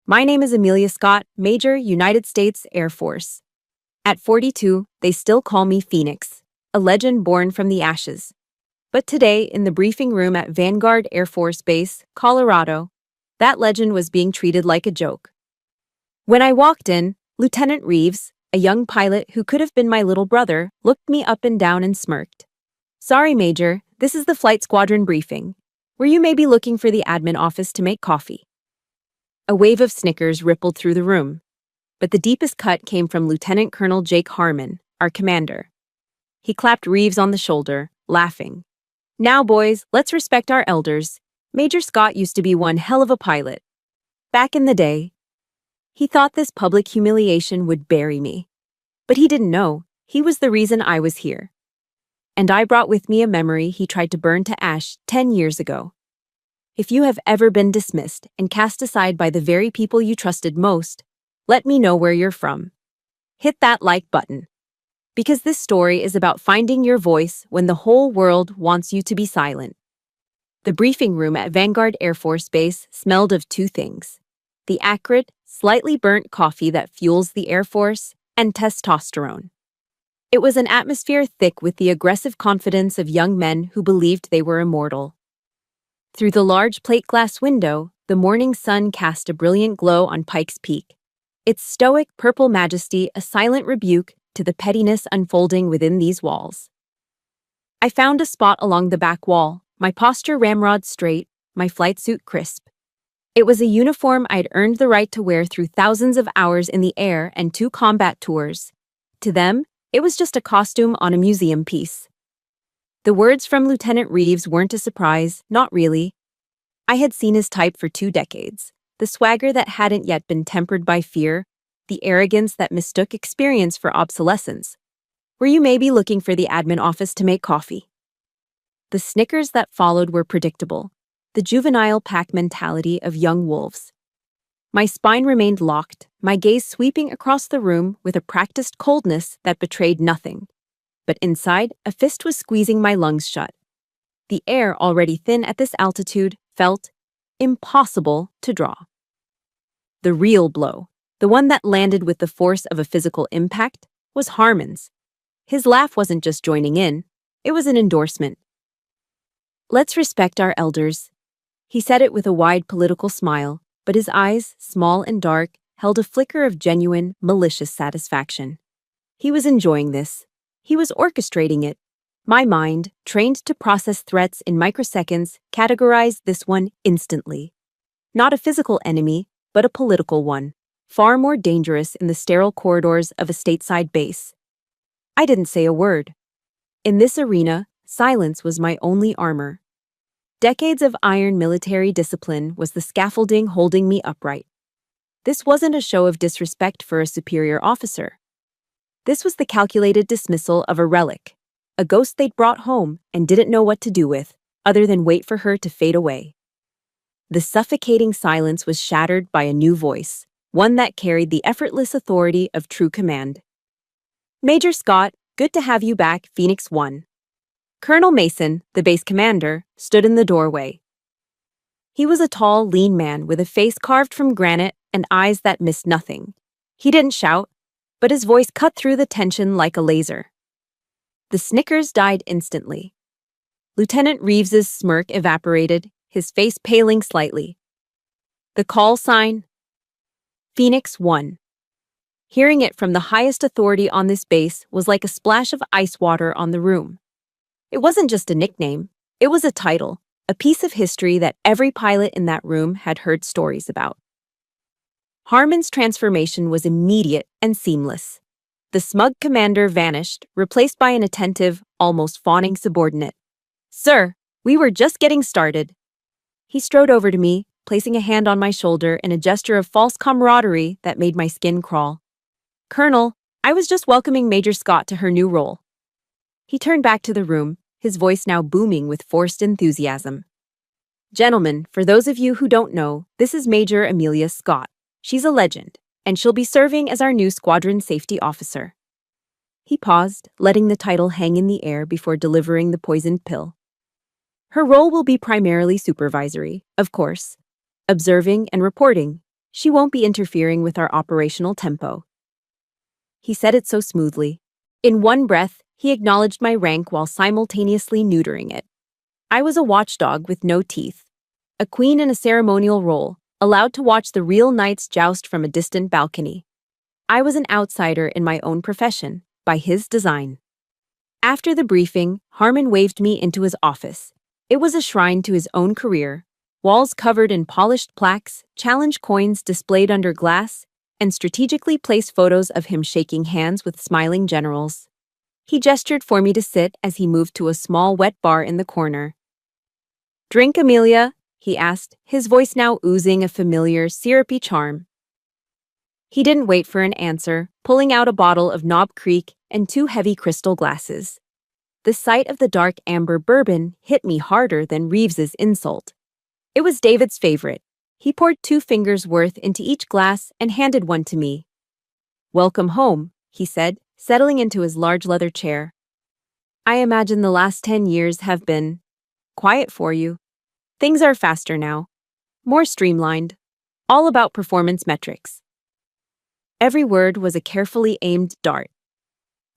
My name is Amelia Scott, Major, United States Air Force. At 42, they still call me Phoenix, a legend born from the ashes. But today, in the briefing room at Vanguard Air Force Base, Colorado, that legend was being treated like a joke. When I walked in, Lieutenant Reeves, a young pilot who could have been my little brother, looked me up and down and smirked. "Sorry, Major, this is the flight squadron briefing. Were you maybe looking for the admin office to make coffee?" A wave of snickers rippled through the room, but the deepest cut came from Lieutenant Colonel Jake Harmon, our commander. He clapped Reeves on the shoulder, laughing. "Now, boys, let's respect our elders. Major Scott used to be one hell of a pilot. Back in the day." He thought this public humiliation would bury me. But he didn't know, he was the reason I was here. And I brought with me a memory he tried to burn to ash 10 years ago. If you have ever been dismissed and cast aside by the very people you trusted most, let me know where you're from. Hit that like button. Because this story is about finding your voice when the whole world wants you to be silent. The briefing room at Vanguard Air Force Base smelled of two things: the acrid, slightly burnt coffee that fuels the Air Force, and testosterone. It was an atmosphere thick with the aggressive confidence of young men who believed they were immortal. Through the large plate glass window, the morning sun cast a brilliant glow on Pikes Peak, its stoic purple majesty a silent rebuke to the pettiness unfolding within these walls. I found a spot along the back wall, my posture ramrod straight, my flight suit crisp. It was a uniform I'd earned the right to wear through thousands of hours in the air and 2 combat tours. To them, it was just a costume on a museum piece. The words from Lieutenant Reeves weren't a surprise, not really. I had seen his type for 2 decades, the swagger that hadn't yet been tempered by fear, the arrogance that mistook experience for obsolescence. Were you maybe looking for the admin office to make coffee? The snickers that followed were predictable, the juvenile pack mentality of young wolves. My spine remained locked, my gaze sweeping across the room with a practiced coldness that betrayed nothing. But inside, a fist was squeezing my lungs shut. The air, already thin at this altitude, felt impossible to draw. The real blow, the one that landed with the force of a physical impact, was Harmon's. His laugh wasn't just joining in, it was an endorsement. "Let's respect our elders." He said it with a wide political smile, but his eyes, small and dark, held a flicker of genuine, malicious satisfaction. He was enjoying this. He was orchestrating it. My mind, trained to process threats in microseconds, categorized this one instantly. Not a physical enemy, but a political one, far more dangerous in the sterile corridors of a stateside base. I didn't say a word. In this arena, silence was my only armor. Decades of iron military discipline was the scaffolding holding me upright. This wasn't a show of disrespect for a superior officer. This was the calculated dismissal of a relic, a ghost they'd brought home and didn't know what to do with, other than wait for her to fade away. The suffocating silence was shattered by a new voice, one that carried the effortless authority of true command. "Major Scott, good to have you back, Phoenix 1. Colonel Mason, the base commander, stood in the doorway. He was a tall, lean man with a face carved from granite and eyes that missed nothing. He didn't shout, but his voice cut through the tension like a laser. The snickers died instantly. Lieutenant Reeves's smirk evaporated, his face paling slightly. The call sign: Phoenix 1. Hearing it from the highest authority on this base was like a splash of ice water on the room. It wasn't just a nickname, it was a title, a piece of history that every pilot in that room had heard stories about. Harmon's transformation was immediate and seamless. The smug commander vanished, replaced by an attentive, almost fawning subordinate. "Sir, we were just getting started." He strode over to me, placing a hand on my shoulder in a gesture of false camaraderie that made my skin crawl. "Colonel, I was just welcoming Major Scott to her new role." He turned back to the room, his voice now booming with forced enthusiasm. "Gentlemen, for those of you who don't know, this is Major Amelia Scott. She's a legend, and she'll be serving as our new squadron safety officer." He paused, letting the title hang in the air before delivering the poisoned pill. "Her role will be primarily supervisory, of course, observing and reporting. She won't be interfering with our operational tempo. He said it so smoothly. In one breath, he acknowledged my rank while simultaneously neutering it. I was a watchdog with no teeth, a queen in a ceremonial role, allowed to watch the real knights joust from a distant balcony. I was an outsider in my own profession, by his design. After the briefing, Harmon waved me into his office. It was a shrine to his own career, walls covered in polished plaques, challenge coins displayed under glass, and strategically placed photos of him shaking hands with smiling generals. He gestured for me to sit as he moved to a small wet bar in the corner. "Drink, Amelia?" he asked, his voice now oozing a familiar, syrupy charm. He didn't wait for an answer, pulling out a bottle of Knob Creek and two heavy crystal glasses. The sight of the dark amber bourbon hit me harder than Reeves's insult. It was David's favorite. He poured 2 fingers worth into each glass and handed one to me. "Welcome home," he said, settling into his large leather chair. "I imagine the last 10 years have been quiet for you. Things are faster now, more streamlined, all about performance metrics." Every word was a carefully aimed dart.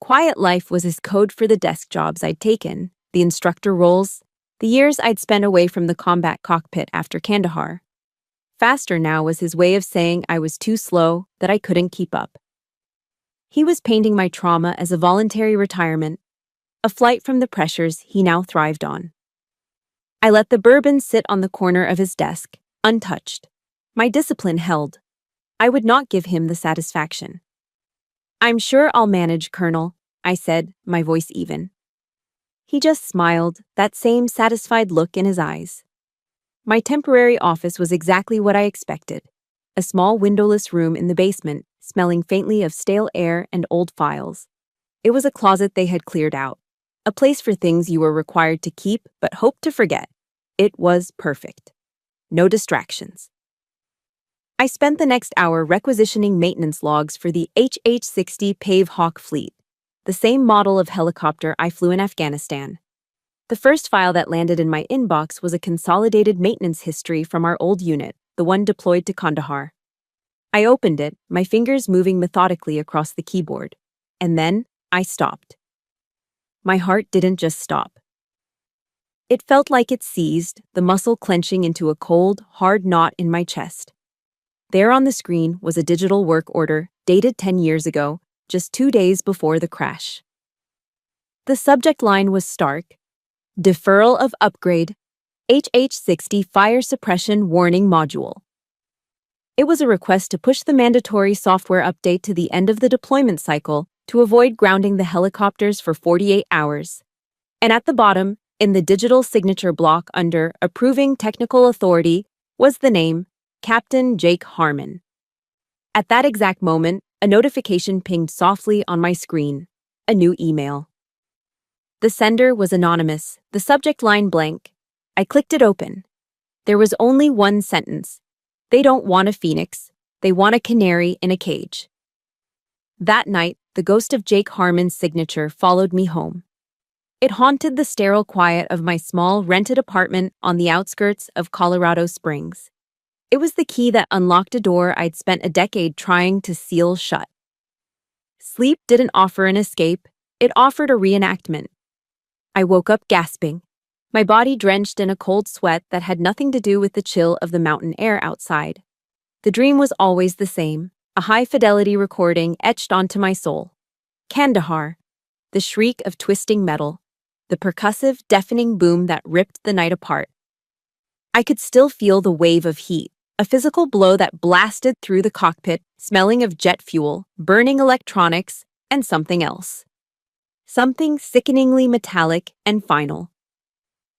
Quiet life was his code for the desk jobs I'd taken, the instructor roles, the years I'd spent away from the combat cockpit after Kandahar. Faster now was his way of saying I was too slow, that I couldn't keep up. He was painting my trauma as a voluntary retirement, a flight from the pressures he now thrived on. I let the bourbon sit on the corner of his desk, untouched. My discipline held. I would not give him the satisfaction. "I'm sure I'll manage, Colonel," I said, my voice even. He just smiled, that same satisfied look in his eyes. My temporary office was exactly what I expected. A small windowless room in the basement, smelling faintly of stale air and old files. It was a closet they had cleared out, a place for things you were required to keep but hoped to forget. It was perfect. No distractions. I spent the next hour requisitioning maintenance logs for the HH-60 Pave Hawk fleet, the same model of helicopter I flew in Afghanistan. The first file that landed in my inbox was a consolidated maintenance history from our old unit, the one deployed to Kandahar. I opened it, my fingers moving methodically across the keyboard. And then, I stopped. My heart didn't just stop. It felt like it seized, the muscle clenching into a cold, hard knot in my chest. There on the screen was a digital work order, dated 10 years ago, just 2 days before the crash. The subject line was stark: "Deferral of upgrade, HH-60 Fire Suppression Warning Module." It was a request to push the mandatory software update to the end of the deployment cycle to avoid grounding the helicopters for 48 hours. And at the bottom, in the digital signature block under Approving Technical Authority, was the name Captain Jake Harmon. At that exact moment, a notification pinged softly on my screen, a new email. The sender was anonymous, the subject line blank. I clicked it open. There was only one sentence: "They don't want a phoenix, they want a canary in a cage." That night, the ghost of Jake Harmon's signature followed me home. It haunted the sterile quiet of my small, rented apartment on the outskirts of Colorado Springs. It was the key that unlocked a door I'd spent a decade trying to seal shut. Sleep didn't offer an escape, it offered a reenactment. I woke up gasping, my body drenched in a cold sweat that had nothing to do with the chill of the mountain air outside. The dream was always the same, a high-fidelity recording etched onto my soul. Kandahar, the shriek of twisting metal, the percussive, deafening boom that ripped the night apart. I could still feel the wave of heat, a physical blow that blasted through the cockpit, smelling of jet fuel, burning electronics, and something else. Something sickeningly metallic and final.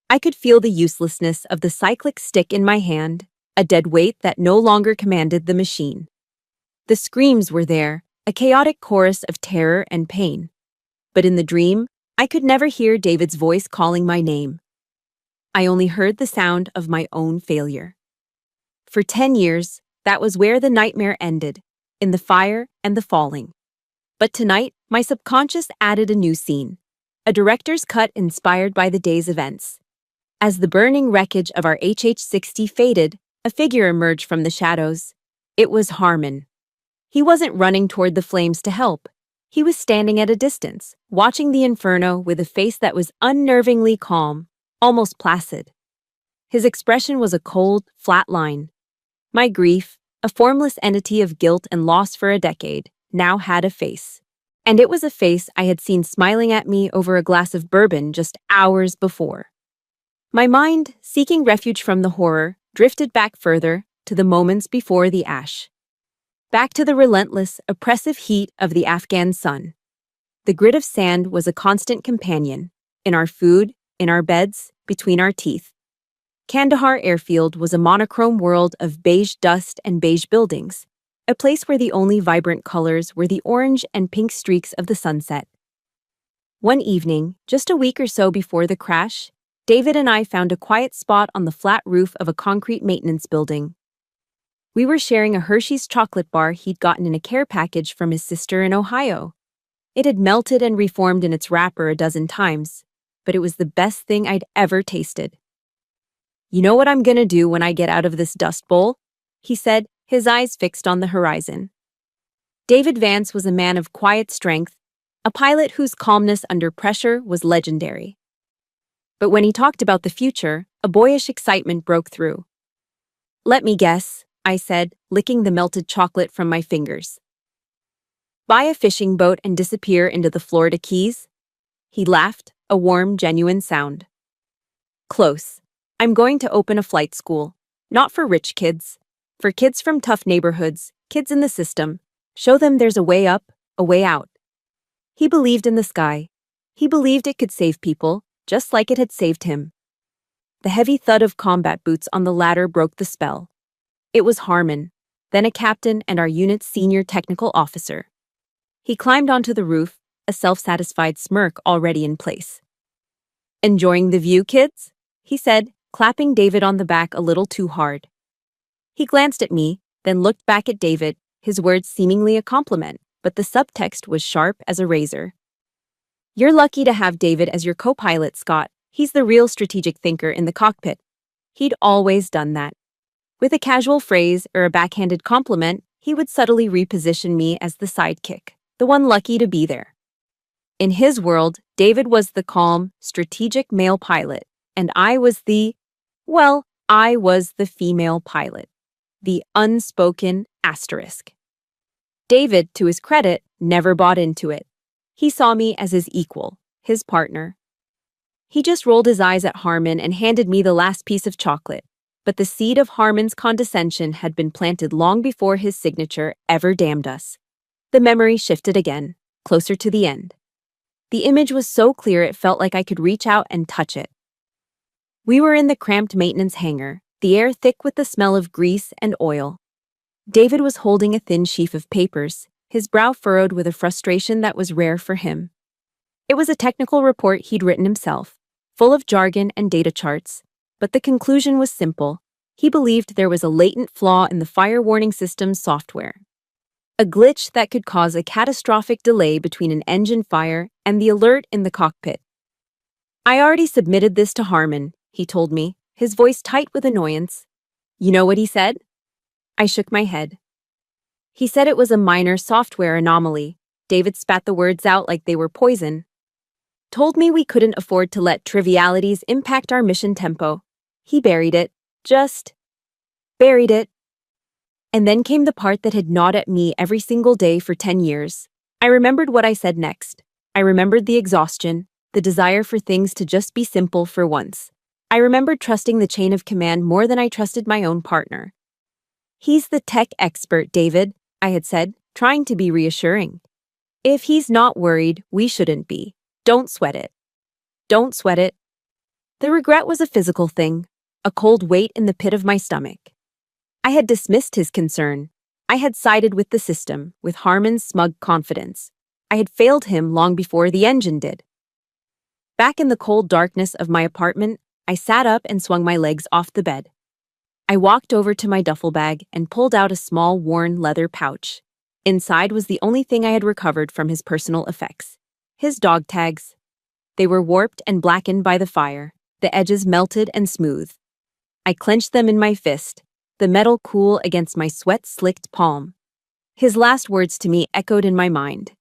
I could feel the uselessness of the cyclic stick in my hand, a dead weight that no longer commanded the machine. The screams were there, a chaotic chorus of terror and pain. But in the dream, I could never hear David's voice calling my name. I only heard the sound of my own failure. For 10 years, that was where the nightmare ended, in the fire and the falling. But tonight, my subconscious added a new scene, a director's cut inspired by the day's events. As the burning wreckage of our HH-60 faded, a figure emerged from the shadows. It was Harmon. He wasn't running toward the flames to help. He was standing at a distance, watching the inferno with a face that was unnervingly calm, almost placid. His expression was a cold, flat line. My grief, a formless entity of guilt and loss for a decade, now had a face. And it was a face I had seen smiling at me over a glass of bourbon just hours before. My mind, seeking refuge from the horror, drifted back further to the moments before the ash. Back to the relentless, oppressive heat of the Afghan sun. The grit of sand was a constant companion, in our food, in our beds, between our teeth. Kandahar Airfield was a monochrome world of beige dust and beige buildings, a place where the only vibrant colors were the orange and pink streaks of the sunset. One evening, just a week or so before the crash, David and I found a quiet spot on the flat roof of a concrete maintenance building. We were sharing a Hershey's chocolate bar he'd gotten in a care package from his sister in Ohio. It had melted and reformed in its wrapper a dozen times, but it was the best thing I'd ever tasted. "You know what I'm gonna do when I get out of this dust bowl?" he said, his eyes fixed on the horizon. David Vance was a man of quiet strength, a pilot whose calmness under pressure was legendary. But when he talked about the future, a boyish excitement broke through. "Let me guess," I said, licking the melted chocolate from my fingers. "Buy a fishing boat and disappear into the Florida Keys?" He laughed, a warm, genuine sound. "Close. I'm going to open a flight school. Not for rich kids. For kids from tough neighborhoods, kids in the system. Show them there's a way up, a way out." He believed in the sky. He believed it could save people, just like it had saved him. The heavy thud of combat boots on the ladder broke the spell. It was Harmon, then a captain and our unit's senior technical officer. He climbed onto the roof, a self-satisfied smirk already in place. "Enjoying the view, kids?" he said, clapping David on the back a little too hard. He glanced at me, then looked back at David, his words seemingly a compliment, but the subtext was sharp as a razor. "You're lucky to have David as your co-pilot, Scott. He's the real strategic thinker in the cockpit." He'd always done that. With a casual phrase or a backhanded compliment, he would subtly reposition me as the sidekick, the one lucky to be there. In his world, David was the calm, strategic male pilot, and I was the female pilot. The unspoken asterisk. David, to his credit, never bought into it. He saw me as his equal, his partner. He just rolled his eyes at Harmon and handed me the last piece of chocolate. But the seed of Harmon's condescension had been planted long before his signature ever damned us. The memory shifted again, closer to the end. The image was so clear it felt like I could reach out and touch it. We were in the cramped maintenance hangar, the air thick with the smell of grease and oil. David was holding a thin sheaf of papers, his brow furrowed with a frustration that was rare for him. It was a technical report he'd written himself, full of jargon and data charts. But the conclusion was simple. He believed there was a latent flaw in the fire warning system's software. A glitch that could cause a catastrophic delay between an engine fire and the alert in the cockpit. "I already submitted this to Harmon," he told me, his voice tight with annoyance. "You know what he said?" I shook my head. "He said it was a minor software anomaly." David spat the words out like they were poison. "Told me we couldn't afford to let trivialities impact our mission tempo. He buried it. Just buried it." And then came the part that had gnawed at me every single day for 10 years. I remembered what I said next. I remembered the exhaustion, the desire for things to just be simple for once. I remembered trusting the chain of command more than I trusted my own partner. "He's the tech expert, David," I had said, trying to be reassuring. "If he's not worried, we shouldn't be. Don't sweat it. Don't sweat it." The regret was a physical thing, a cold weight in the pit of my stomach. I had dismissed his concern. I had sided with the system, with Harmon's smug confidence. I had failed him long before the engine did. Back in the cold darkness of my apartment, I sat up and swung my legs off the bed. I walked over to my duffel bag and pulled out a small, worn leather pouch. Inside was the only thing I had recovered from his personal effects. His dog tags. They were warped and blackened by the fire, the edges melted and smooth. I clenched them in my fist, the metal cool against my sweat-slicked palm. His last words to me echoed in my mind.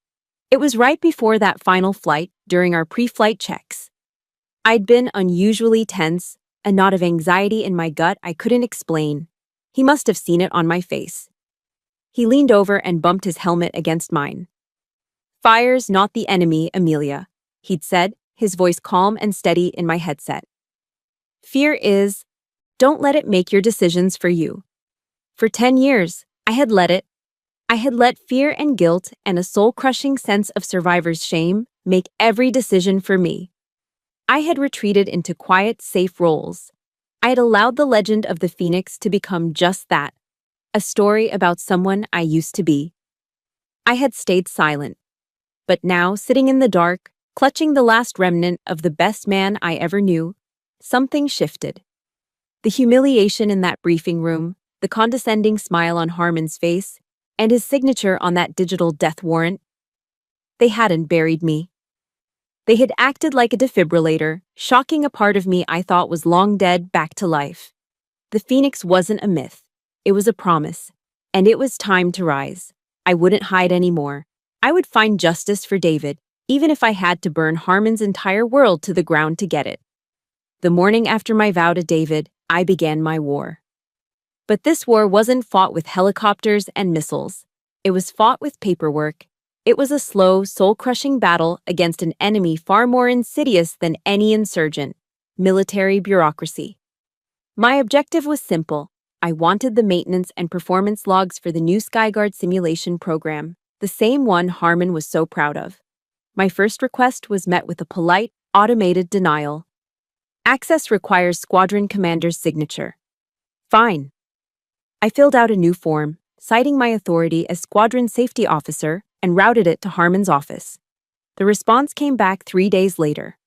It was right before that final flight, during our pre-flight checks. I'd been unusually tense, a knot of anxiety in my gut I couldn't explain. He must have seen it on my face. He leaned over and bumped his helmet against mine. "Fire's not the enemy, Amelia," he'd said, his voice calm and steady in my headset. "Fear is. Don't let it make your decisions for you." For 10 years, I had let it. I had let fear and guilt and a soul-crushing sense of survivor's shame make every decision for me. I had retreated into quiet, safe roles. I had allowed the legend of the Phoenix to become just that, a story about someone I used to be. I had stayed silent. But now, sitting in the dark, clutching the last remnant of the best man I ever knew, something shifted. The humiliation in that briefing room, the condescending smile on Harmon's face, and his signature on that digital death warrant, they hadn't buried me. They had acted like a defibrillator, shocking a part of me I thought was long dead back to life. The Phoenix wasn't a myth. It was a promise. And it was time to rise. I wouldn't hide anymore. I would find justice for David, even if I had to burn Harmon's entire world to the ground to get it. The morning after my vow to David, I began my war. But this war wasn't fought with helicopters and missiles. It was fought with paperwork. It was a slow, soul-crushing battle against an enemy far more insidious than any insurgent: military bureaucracy. My objective was simple. I wanted the maintenance and performance logs for the new Skyguard simulation program, the same one Harmon was so proud of. My first request was met with a polite, automated denial. "Access requires squadron commander's signature." Fine. I filled out a new form, citing my authority as squadron safety officer, and routed it to Harmon's office. The response came back 3 days later.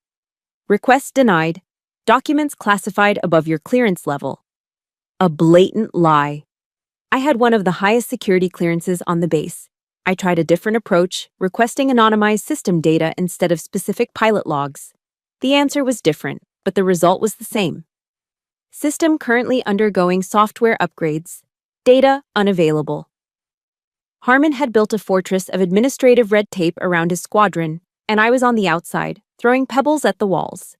"Request denied. Documents classified above your clearance level." A blatant lie. I had one of the highest security clearances on the base. I tried a different approach, requesting anonymized system data instead of specific pilot logs. The answer was different, but the result was the same. System currently undergoing software upgrades. Data unavailable. Harmon had built a fortress of administrative red tape around his squadron, and I was on the outside, throwing pebbles at the walls.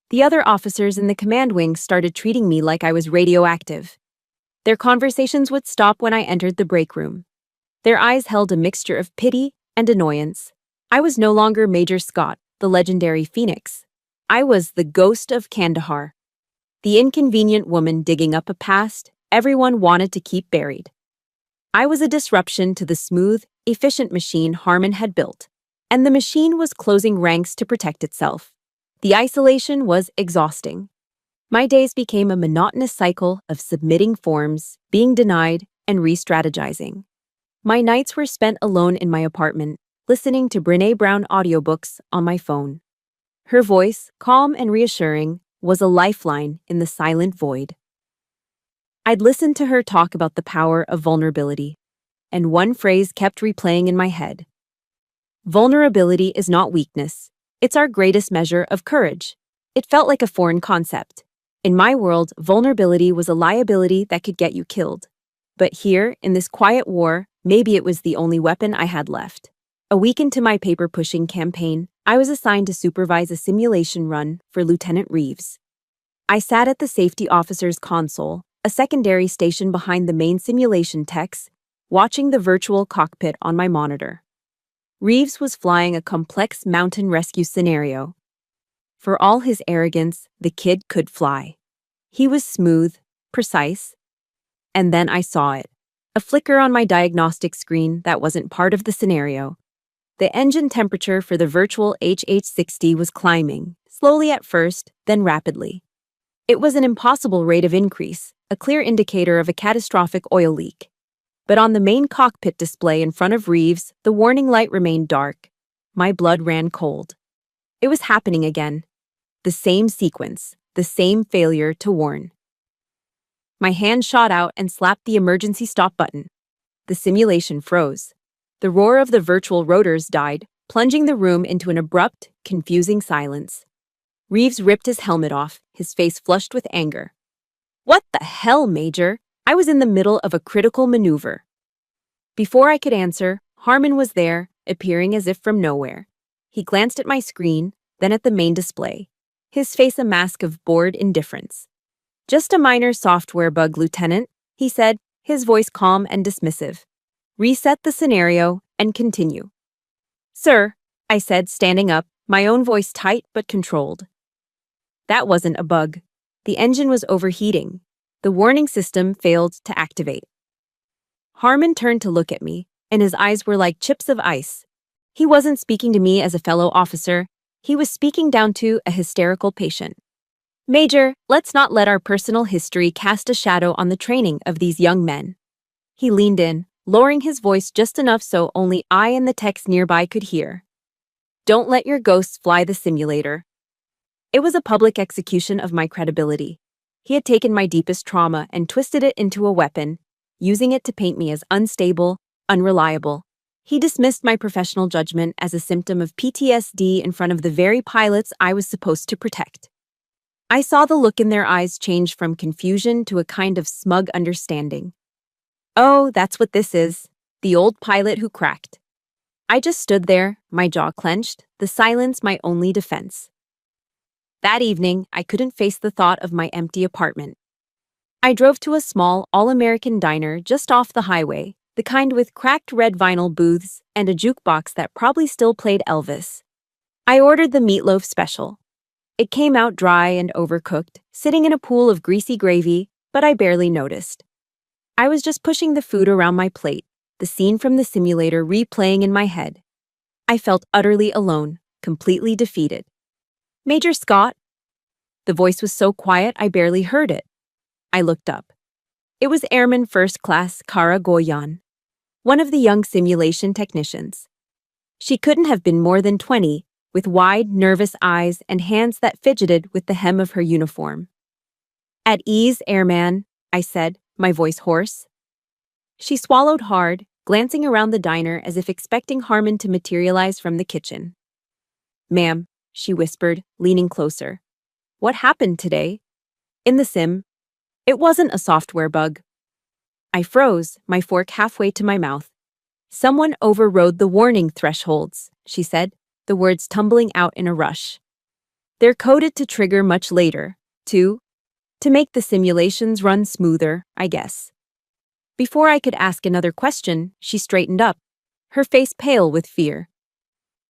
The other officers in the command wing started treating me like I was radioactive. Their conversations would stop when I entered the break room. Their eyes held a mixture of pity and annoyance. I was no longer Major Scott, the legendary Phoenix. I was the ghost of Kandahar, the inconvenient woman digging up a past everyone wanted to keep buried. I was a disruption to the smooth, efficient machine Harmon had built, and the machine was closing ranks to protect itself. The isolation was exhausting. My days became a monotonous cycle of submitting forms, being denied, and re-strategizing. My nights were spent alone in my apartment, listening to Brené Brown audiobooks on my phone. Her voice, calm and reassuring, was a lifeline in the silent void. I'd listen to her talk about the power of vulnerability, and one phrase kept replaying in my head. Vulnerability is not weakness. It's our greatest measure of courage. It felt like a foreign concept. In my world, vulnerability was a liability that could get you killed. But here, in this quiet war, maybe it was the only weapon I had left. A week into my paper-pushing campaign, I was assigned to supervise a simulation run for Lieutenant Reeves. I sat at the safety officer's console, a secondary station behind the main simulation techs, watching the virtual cockpit on my monitor. Reeves was flying a complex mountain rescue scenario. For all his arrogance, the kid could fly. He was smooth, precise. And then I saw it. A flicker on my diagnostic screen that wasn't part of the scenario. The engine temperature for the virtual HH-60 was climbing, slowly at first, then rapidly. It was an impossible rate of increase, a clear indicator of a catastrophic oil leak. But on the main cockpit display in front of Reeves, the warning light remained dark. My blood ran cold. It was happening again. The same sequence, the same failure to warn. My hand shot out and slapped the emergency stop button. The simulation froze. The roar of the virtual rotors died, plunging the room into an abrupt, confusing silence. Reeves ripped his helmet off, his face flushed with anger. "What the hell, Major? I was in the middle of a critical maneuver. Before I could answer, Harmon was there, appearing as if from nowhere. He glanced at my screen, then at the main display, his face a mask of bored indifference. "Just a minor software bug, Lieutenant," he said, his voice calm and dismissive. "Reset the scenario and continue." "Sir," I said, standing up, my own voice tight but controlled. That wasn't a bug. The engine was overheating. The warning system failed to activate. Harmon turned to look at me, and his eyes were like chips of ice. He wasn't speaking to me as a fellow officer. He was speaking down to a hysterical patient. "Major, let's not let our personal history cast a shadow on the training of these young men." He leaned in, lowering his voice just enough so only I and the techs nearby could hear. "Don't let your ghosts fly the simulator." It was a public execution of my credibility. He had taken my deepest trauma and twisted it into a weapon, using it to paint me as unstable, unreliable. He dismissed my professional judgment as a symptom of PTSD in front of the very pilots I was supposed to protect. I saw the look in their eyes change from confusion to a kind of smug understanding. "Oh, that's what this is. The old pilot who cracked." I just stood there, my jaw clenched, the silence my only defense. That evening, I couldn't face the thought of my empty apartment. I drove to a small, all-American diner just off the highway, the kind with cracked red vinyl booths and a jukebox that probably still played Elvis. I ordered the meatloaf special. It came out dry and overcooked, sitting in a pool of greasy gravy, but I barely noticed. I was just pushing the food around my plate, the scene from the simulator replaying in my head. I felt utterly alone, completely defeated. "Major Scott?" The voice was so quiet I barely heard it. I looked up. It was Airman First Class Kara Goyan, one of the young simulation technicians. She couldn't have been more than 20, with wide, nervous eyes and hands that fidgeted with the hem of her uniform. "At ease, Airman," I said, my voice hoarse. She swallowed hard, glancing around the diner as if expecting Harmon to materialize from the kitchen. "Ma'am," she whispered, leaning closer. "What happened today?" "In the sim. It wasn't a software bug." I froze, my fork halfway to my mouth. "Someone overrode the warning thresholds," she said, the words tumbling out in a rush. "They're coded to trigger much later, to make the simulations run smoother, I guess." Before I could ask another question, she straightened up, her face pale with fear.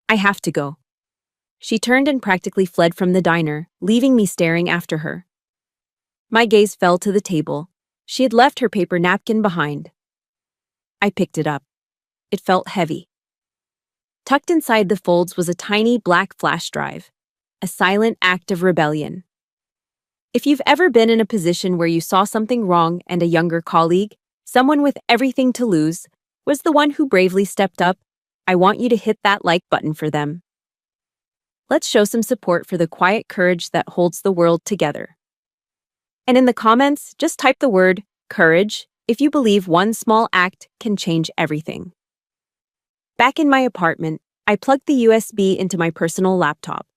"I have to go." She turned and practically fled from the diner, leaving me staring after her. My gaze fell to the table. She had left her paper napkin behind. I picked it up. It felt heavy. Tucked inside the folds was a tiny black flash drive, a silent act of rebellion. If you've ever been in a position where you saw something wrong and a younger colleague, someone with everything to lose, was the one who bravely stepped up, I want you to hit that like button for them. Let's show some support for the quiet courage that holds the world together. And in the comments, just type the word courage if you believe one small act can change everything. Back in my apartment, I plugged the USB into my personal laptop.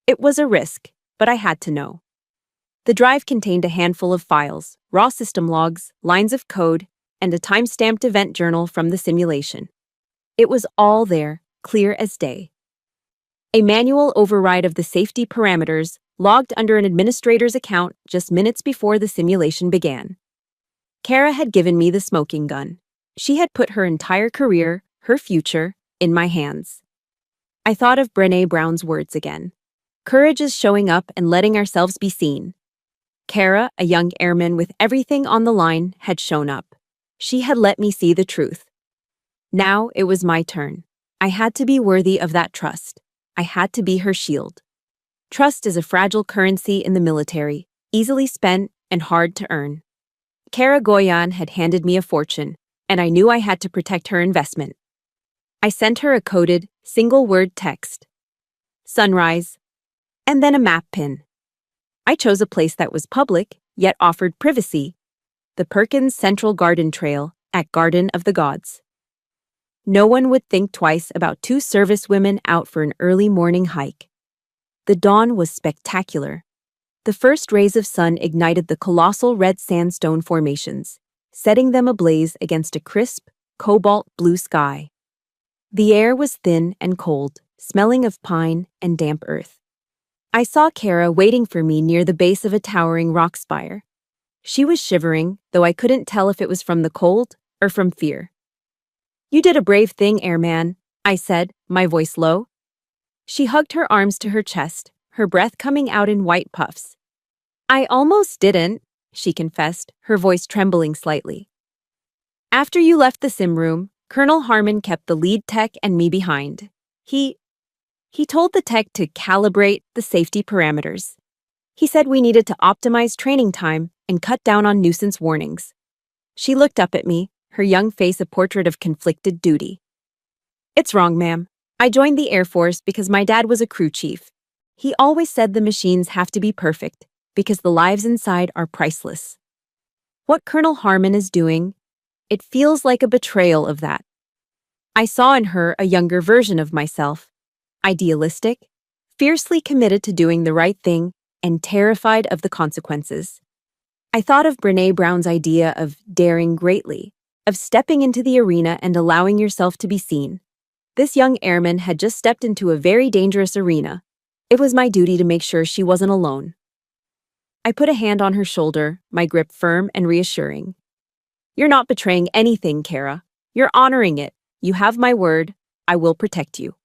It was a risk, but I had to know. The drive contained a handful of files, raw system logs, lines of code, and a time-stamped event journal from the simulation. It was all there, clear as day. A manual override of the safety parameters logged under an administrator's account just minutes before the simulation began. Kara had given me the smoking gun. She had put her entire career, her future, in my hands. I thought of Brené Brown's words again. Courage is showing up and letting ourselves be seen. Kara, a young airman with everything on the line, had shown up. She had let me see the truth. Now it was my turn. I had to be worthy of that trust. I had to be her shield. Trust is a fragile currency in the military, easily spent and hard to earn. Kara Goyan had handed me a fortune, and I knew I had to protect her investment. I sent her a coded, single-word text. Sunrise. And then a map pin. I chose a place that was public, yet offered privacy. The Perkins Central Garden Trail at Garden of the Gods. No one would think twice about two servicewomen out for an early morning hike. The dawn was spectacular. The first rays of sun ignited the colossal red sandstone formations, setting them ablaze against a crisp, cobalt blue sky. The air was thin and cold, smelling of pine and damp earth. I saw Kara waiting for me near the base of a towering rock spire. She was shivering, though I couldn't tell if it was from the cold or from fear. "You did a brave thing, airman," I said, my voice low. She hugged her arms to her chest, her breath coming out in white puffs. "I almost didn't," she confessed, her voice trembling slightly. "After you left the sim room, Colonel Harmon kept the lead tech and me behind. He told the tech to calibrate the safety parameters. He said we needed to optimize training time and cut down on nuisance warnings." She looked up at me, her young face a portrait of conflicted duty. "It's wrong, ma'am. I joined the Air Force because my dad was a crew chief. He always said the machines have to be perfect because the lives inside are priceless. What Colonel Harmon is doing, it feels like a betrayal of that." I saw in her a younger version of myself, idealistic, fiercely committed to doing the right thing, and terrified of the consequences. I thought of Brené Brown's idea of daring greatly, of stepping into the arena and allowing yourself to be seen. This young airman had just stepped into a very dangerous arena. It was my duty to make sure she wasn't alone. I put a hand on her shoulder, my grip firm and reassuring. "You're not betraying anything, Kara. You're honoring it. You have my word. I will protect you.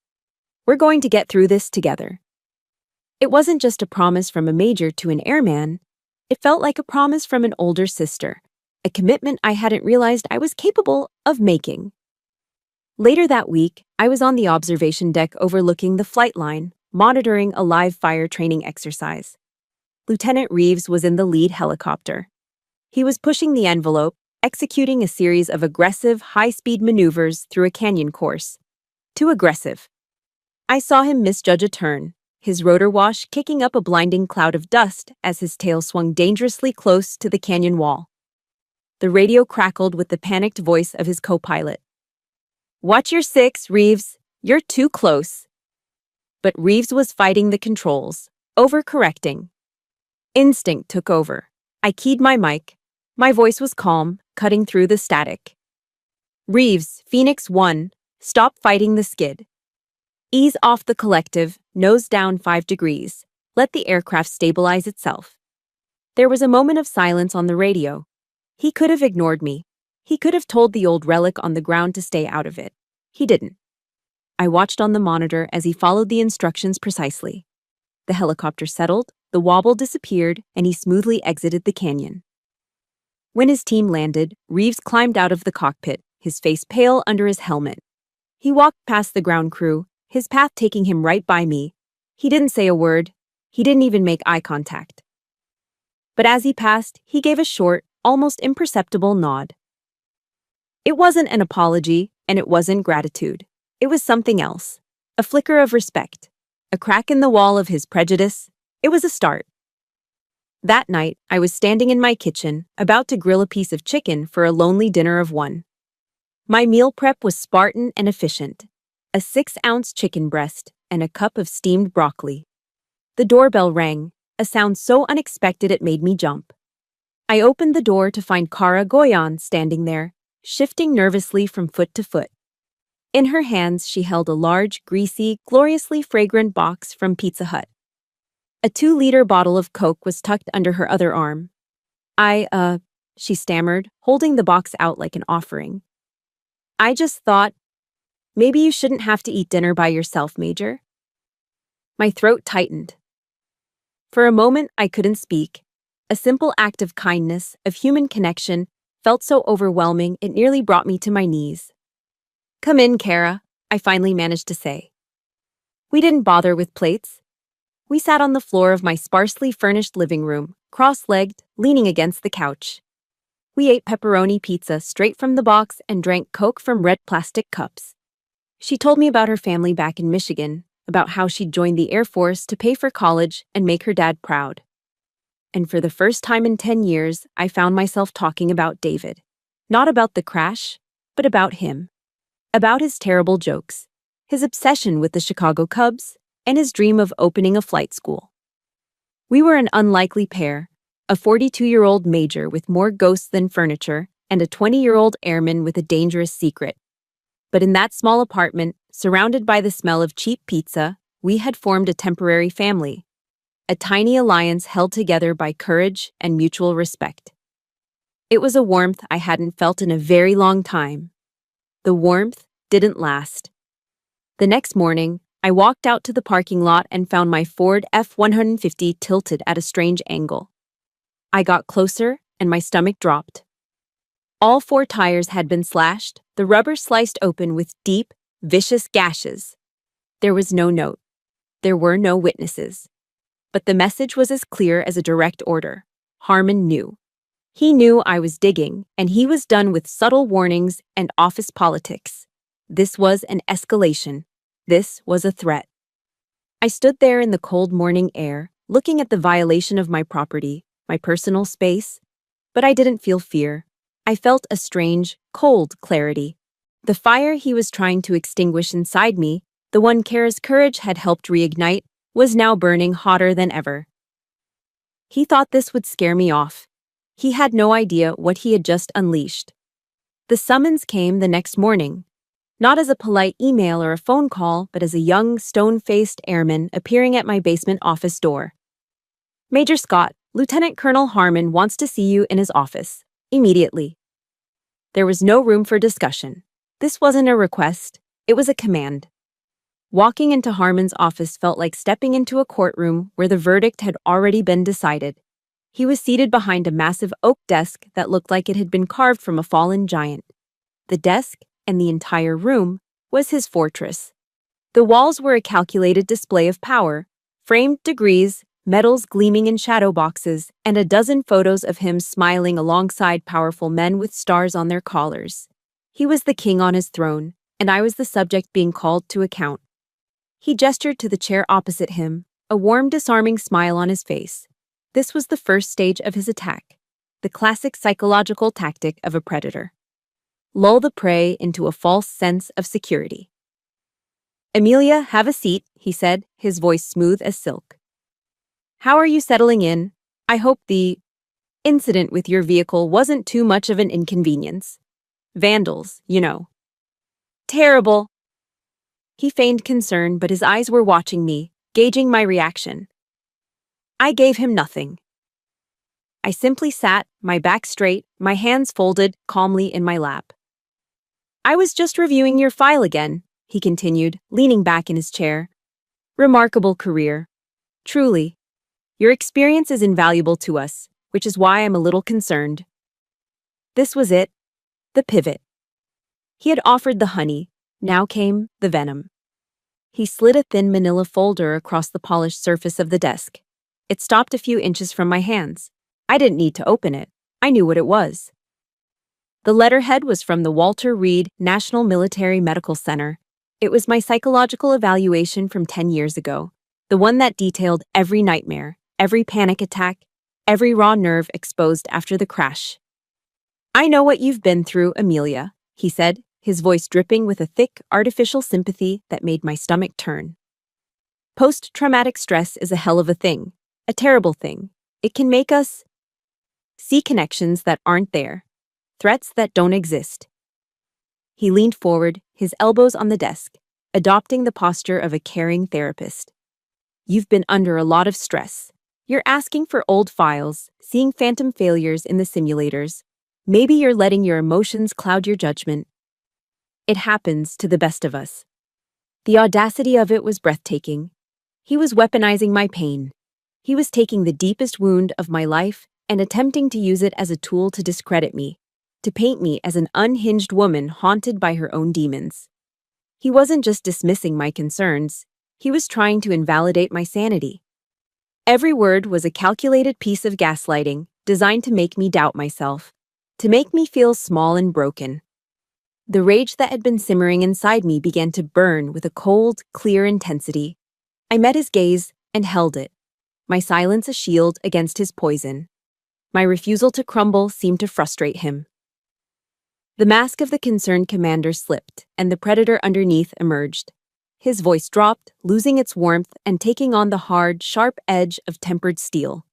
We're going to get through this together." It wasn't just a promise from a major to an airman. It felt like a promise from an older sister, a commitment I hadn't realized I was capable of making. Later that week, I was on the observation deck overlooking the flight line, monitoring a live fire training exercise. Lieutenant Reeves was in the lead helicopter. He was pushing the envelope, executing a series of aggressive, high-speed maneuvers through a canyon course. Too aggressive. I saw him misjudge a turn, his rotor wash kicking up a blinding cloud of dust as his tail swung dangerously close to the canyon wall. The radio crackled with the panicked voice of his co-pilot. "Watch your six, Reeves. You're too close." But Reeves was fighting the controls, overcorrecting. Instinct took over. I keyed my mic. My voice was calm, cutting through the static. "Reeves, Phoenix 1, stop fighting the skid. Ease off the collective, nose down 5 degrees. Let the aircraft stabilize itself." There was a moment of silence on the radio. He could have ignored me. He could have told the old relic on the ground to stay out of it. He didn't. I watched on the monitor as he followed the instructions precisely. The helicopter settled, the wobble disappeared, and he smoothly exited the canyon. When his team landed, Reeves climbed out of the cockpit, his face pale under his helmet. He walked past the ground crew, his path taking him right by me. He didn't say a word. He didn't even make eye contact. But as he passed, he gave a short, almost imperceptible nod. It wasn't an apology, and it wasn't gratitude. It was something else. A flicker of respect. A crack in the wall of his prejudice. It was a start. That night, I was standing in my kitchen, about to grill a piece of chicken for a lonely dinner of one. My meal prep was Spartan and efficient. A 6-ounce chicken breast and a cup of steamed broccoli. The doorbell rang, a sound so unexpected it made me jump. I opened the door to find Kara Goyan standing there, shifting nervously from foot to foot. In her hands, she held a large, greasy, gloriously fragrant box from Pizza Hut. A 2-liter bottle of Coke was tucked under her other arm. She stammered, holding the box out like an offering. "I just thought, maybe you shouldn't have to eat dinner by yourself, Major." My throat tightened. For a moment, I couldn't speak. A simple act of kindness, of human connection, felt so overwhelming it nearly brought me to my knees. "Come in, Kara," I finally managed to say. We didn't bother with plates. We sat on the floor of my sparsely furnished living room, cross-legged, leaning against the couch. We ate pepperoni pizza straight from the box and drank Coke from red plastic cups. She told me about her family back in Michigan, about how she'd joined the Air Force to pay for college and make her dad proud. And for the first time in 10 years, I found myself talking about David. Not about the crash, but about him. About his terrible jokes, his obsession with the Chicago Cubs, and his dream of opening a flight school. We were an unlikely pair, a 42-year-old major with more ghosts than furniture, and a 20-year-old airman with a dangerous secret. But in that small apartment, surrounded by the smell of cheap pizza, we had formed a temporary family, a tiny alliance held together by courage and mutual respect. It was a warmth I hadn't felt in a very long time. The warmth didn't last. The next morning, I walked out to the parking lot and found my Ford F-150 tilted at a strange angle. I got closer, and my stomach dropped. All four tires had been slashed, the rubber sliced open with deep, vicious gashes. There was no note. There were no witnesses. But the message was as clear as a direct order. Harmon knew. He knew I was digging, and he was done with subtle warnings and office politics. This was an escalation. This was a threat. I stood there in the cold morning air, looking at the violation of my property, my personal space, but I didn't feel fear. I felt a strange, cold clarity. The fire he was trying to extinguish inside me, the one Kara's courage had helped reignite, was now burning hotter than ever. He thought this would scare me off. He had no idea what he had just unleashed. The summons came the next morning, not as a polite email or a phone call, but as a young, stone-faced airman appearing at my basement office door. "Major Scott, Lieutenant Colonel Harmon wants to see you in his office. Immediately." There was no room for discussion. This wasn't a request, it was a command. Walking into Harmon's office felt like stepping into a courtroom where the verdict had already been decided. He was seated behind a massive oak desk that looked like it had been carved from a fallen giant. The desk, and the entire room, was his fortress. The walls were a calculated display of power, framed degrees, medals gleaming in shadow boxes, and a dozen photos of him smiling alongside powerful men with stars on their collars. He was the king on his throne, and I was the subject being called to account. He gestured to the chair opposite him, a warm, disarming smile on his face. This was the first stage of his attack, the classic psychological tactic of a predator. Lull the prey into a false sense of security. "Amelia, have a seat," he said, his voice smooth as silk. "How are you settling in? I hope the incident with your vehicle wasn't too much of an inconvenience. Vandals, you know." "Terrible." He feigned concern, but his eyes were watching me, gauging my reaction. I gave him nothing. I simply sat, my back straight, my hands folded, calmly in my lap. "I was just reviewing your file again," he continued, leaning back in his chair. "Remarkable career. Truly. Your experience is invaluable to us, which is why I'm a little concerned." This was it, the pivot. He had offered the honey, now came the venom. He slid a thin manila folder across the polished surface of the desk. It stopped a few inches from my hands. I didn't need to open it. I knew what it was. The letterhead was from the Walter Reed National Military Medical Center. It was my psychological evaluation from 10 years ago, the one that detailed every nightmare, every panic attack, every raw nerve exposed after the crash. "I know what you've been through, Amelia," he said, his voice dripping with a thick, artificial sympathy that made my stomach turn. "Post-traumatic stress is a hell of a thing, a terrible thing. It can make us see connections that aren't there, threats that don't exist." He leaned forward, his elbows on the desk, adopting the posture of a caring therapist. "You've been under a lot of stress. You're asking for old files, seeing phantom failures in the simulators. Maybe you're letting your emotions cloud your judgment. It happens to the best of us." The audacity of it was breathtaking. He was weaponizing my pain. He was taking the deepest wound of my life and attempting to use it as a tool to discredit me, to paint me as an unhinged woman haunted by her own demons. He wasn't just dismissing my concerns, he was trying to invalidate my sanity. Every word was a calculated piece of gaslighting designed to make me doubt myself, to make me feel small and broken. The rage that had been simmering inside me began to burn with a cold, clear intensity. I met his gaze and held it, my silence a shield against his poison. My refusal to crumble seemed to frustrate him. The mask of the concerned commander slipped, and the predator underneath emerged. His voice dropped, losing its warmth and taking on the hard, sharp edge of tempered steel.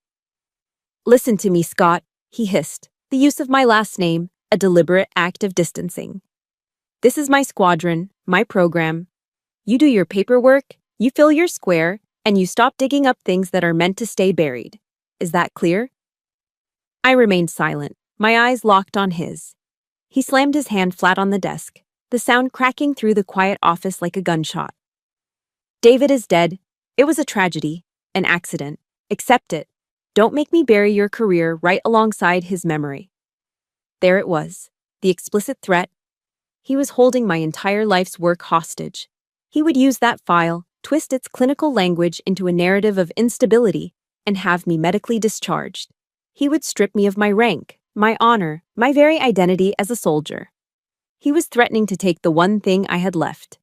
"Listen to me, Scott," he hissed. "The use of my last name, a deliberate act of distancing. This is my squadron, my program. You do your paperwork, you fill your square, and you stop digging up things that are meant to stay buried. Is that clear? I remained silent, my eyes locked on his. He slammed his hand flat on the desk, the sound cracking through the quiet office like a gunshot. David is dead. It was a tragedy, an accident. Accept it. Don't make me bury your career right alongside his memory. There it was, the explicit threat. He was holding my entire life's work hostage. He would use that file, twist its clinical language into a narrative of instability, and have me medically discharged. He would strip me of my rank, my honor, my very identity as a soldier. He was threatening to take the one thing I had left.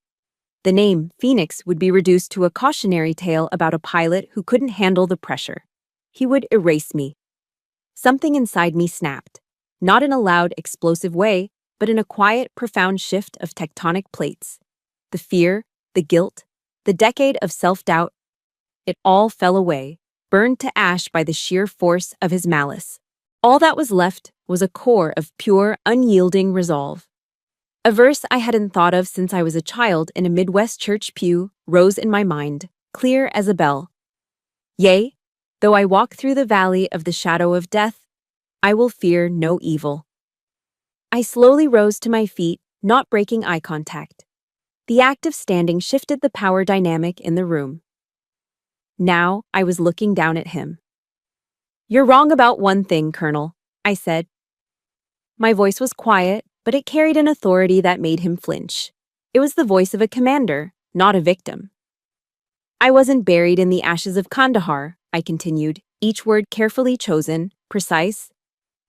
The name, Phoenix, would be reduced to a cautionary tale about a pilot who couldn't handle the pressure. He would erase me. Something inside me snapped, not in a loud, explosive way, but in a quiet, profound shift of tectonic plates. The fear, the guilt, the decade of self-doubt, it all fell away, burned to ash by the sheer force of his malice. All that was left was a core of pure, unyielding resolve. A verse I hadn't thought of since I was a child in a Midwest church pew rose in my mind, clear as a bell. Yea, though I walk through the valley of the shadow of death, I will fear no evil. I slowly rose to my feet, not breaking eye contact. The act of standing shifted the power dynamic in the room. Now I was looking down at him. You're wrong about one thing, Colonel, I said. My voice was quiet, but it carried an authority that made him flinch. It was the voice of a commander, not a victim. I wasn't buried in the ashes of Kandahar, I continued, each word carefully chosen, precise.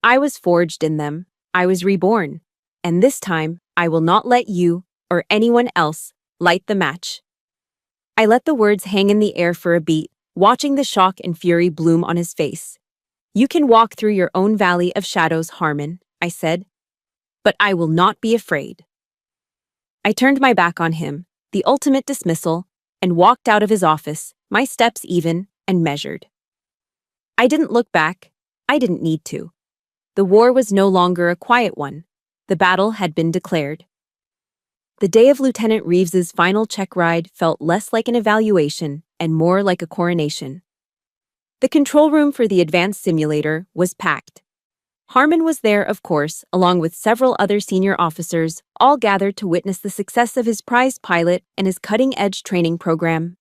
I was forged in them. I was reborn. And this time, I will not let you, or anyone else, light the match. I let the words hang in the air for a beat, watching the shock and fury bloom on his face. You can walk through your own valley of shadows, Harmon, I said. But I will not be afraid. I turned my back on him, the ultimate dismissal, and walked out of his office, my steps even and measured. I didn't look back. I didn't need to. The war was no longer a quiet one. The battle had been declared. The day of Lieutenant Reeves's final check ride felt less like an evaluation and more like a coronation. The control room for the advanced simulator was packed. Harmon was there, of course, along with several other senior officers, all gathered to witness the success of his prized pilot and his cutting-edge training program.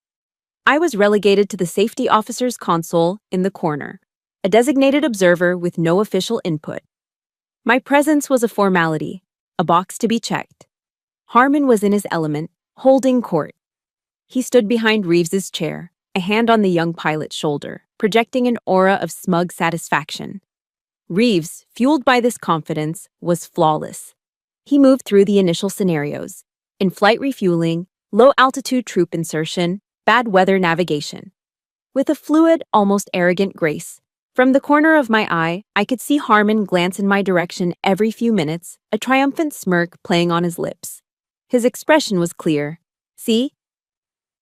I was relegated to the safety officer's console in the corner, a designated observer with no official input. My presence was a formality, a box to be checked. Harmon was in his element, holding court. He stood behind Reeves's chair, a hand on the young pilot's shoulder, projecting an aura of smug satisfaction. Reeves, fueled by this confidence, was flawless. He moved through the initial scenarios: in-flight refueling, low-altitude troop insertion, bad weather navigation. With a fluid, almost arrogant grace. From the corner of my eye, I could see Harmon glance in my direction every few minutes, a triumphant smirk playing on his lips. His expression was clear. See?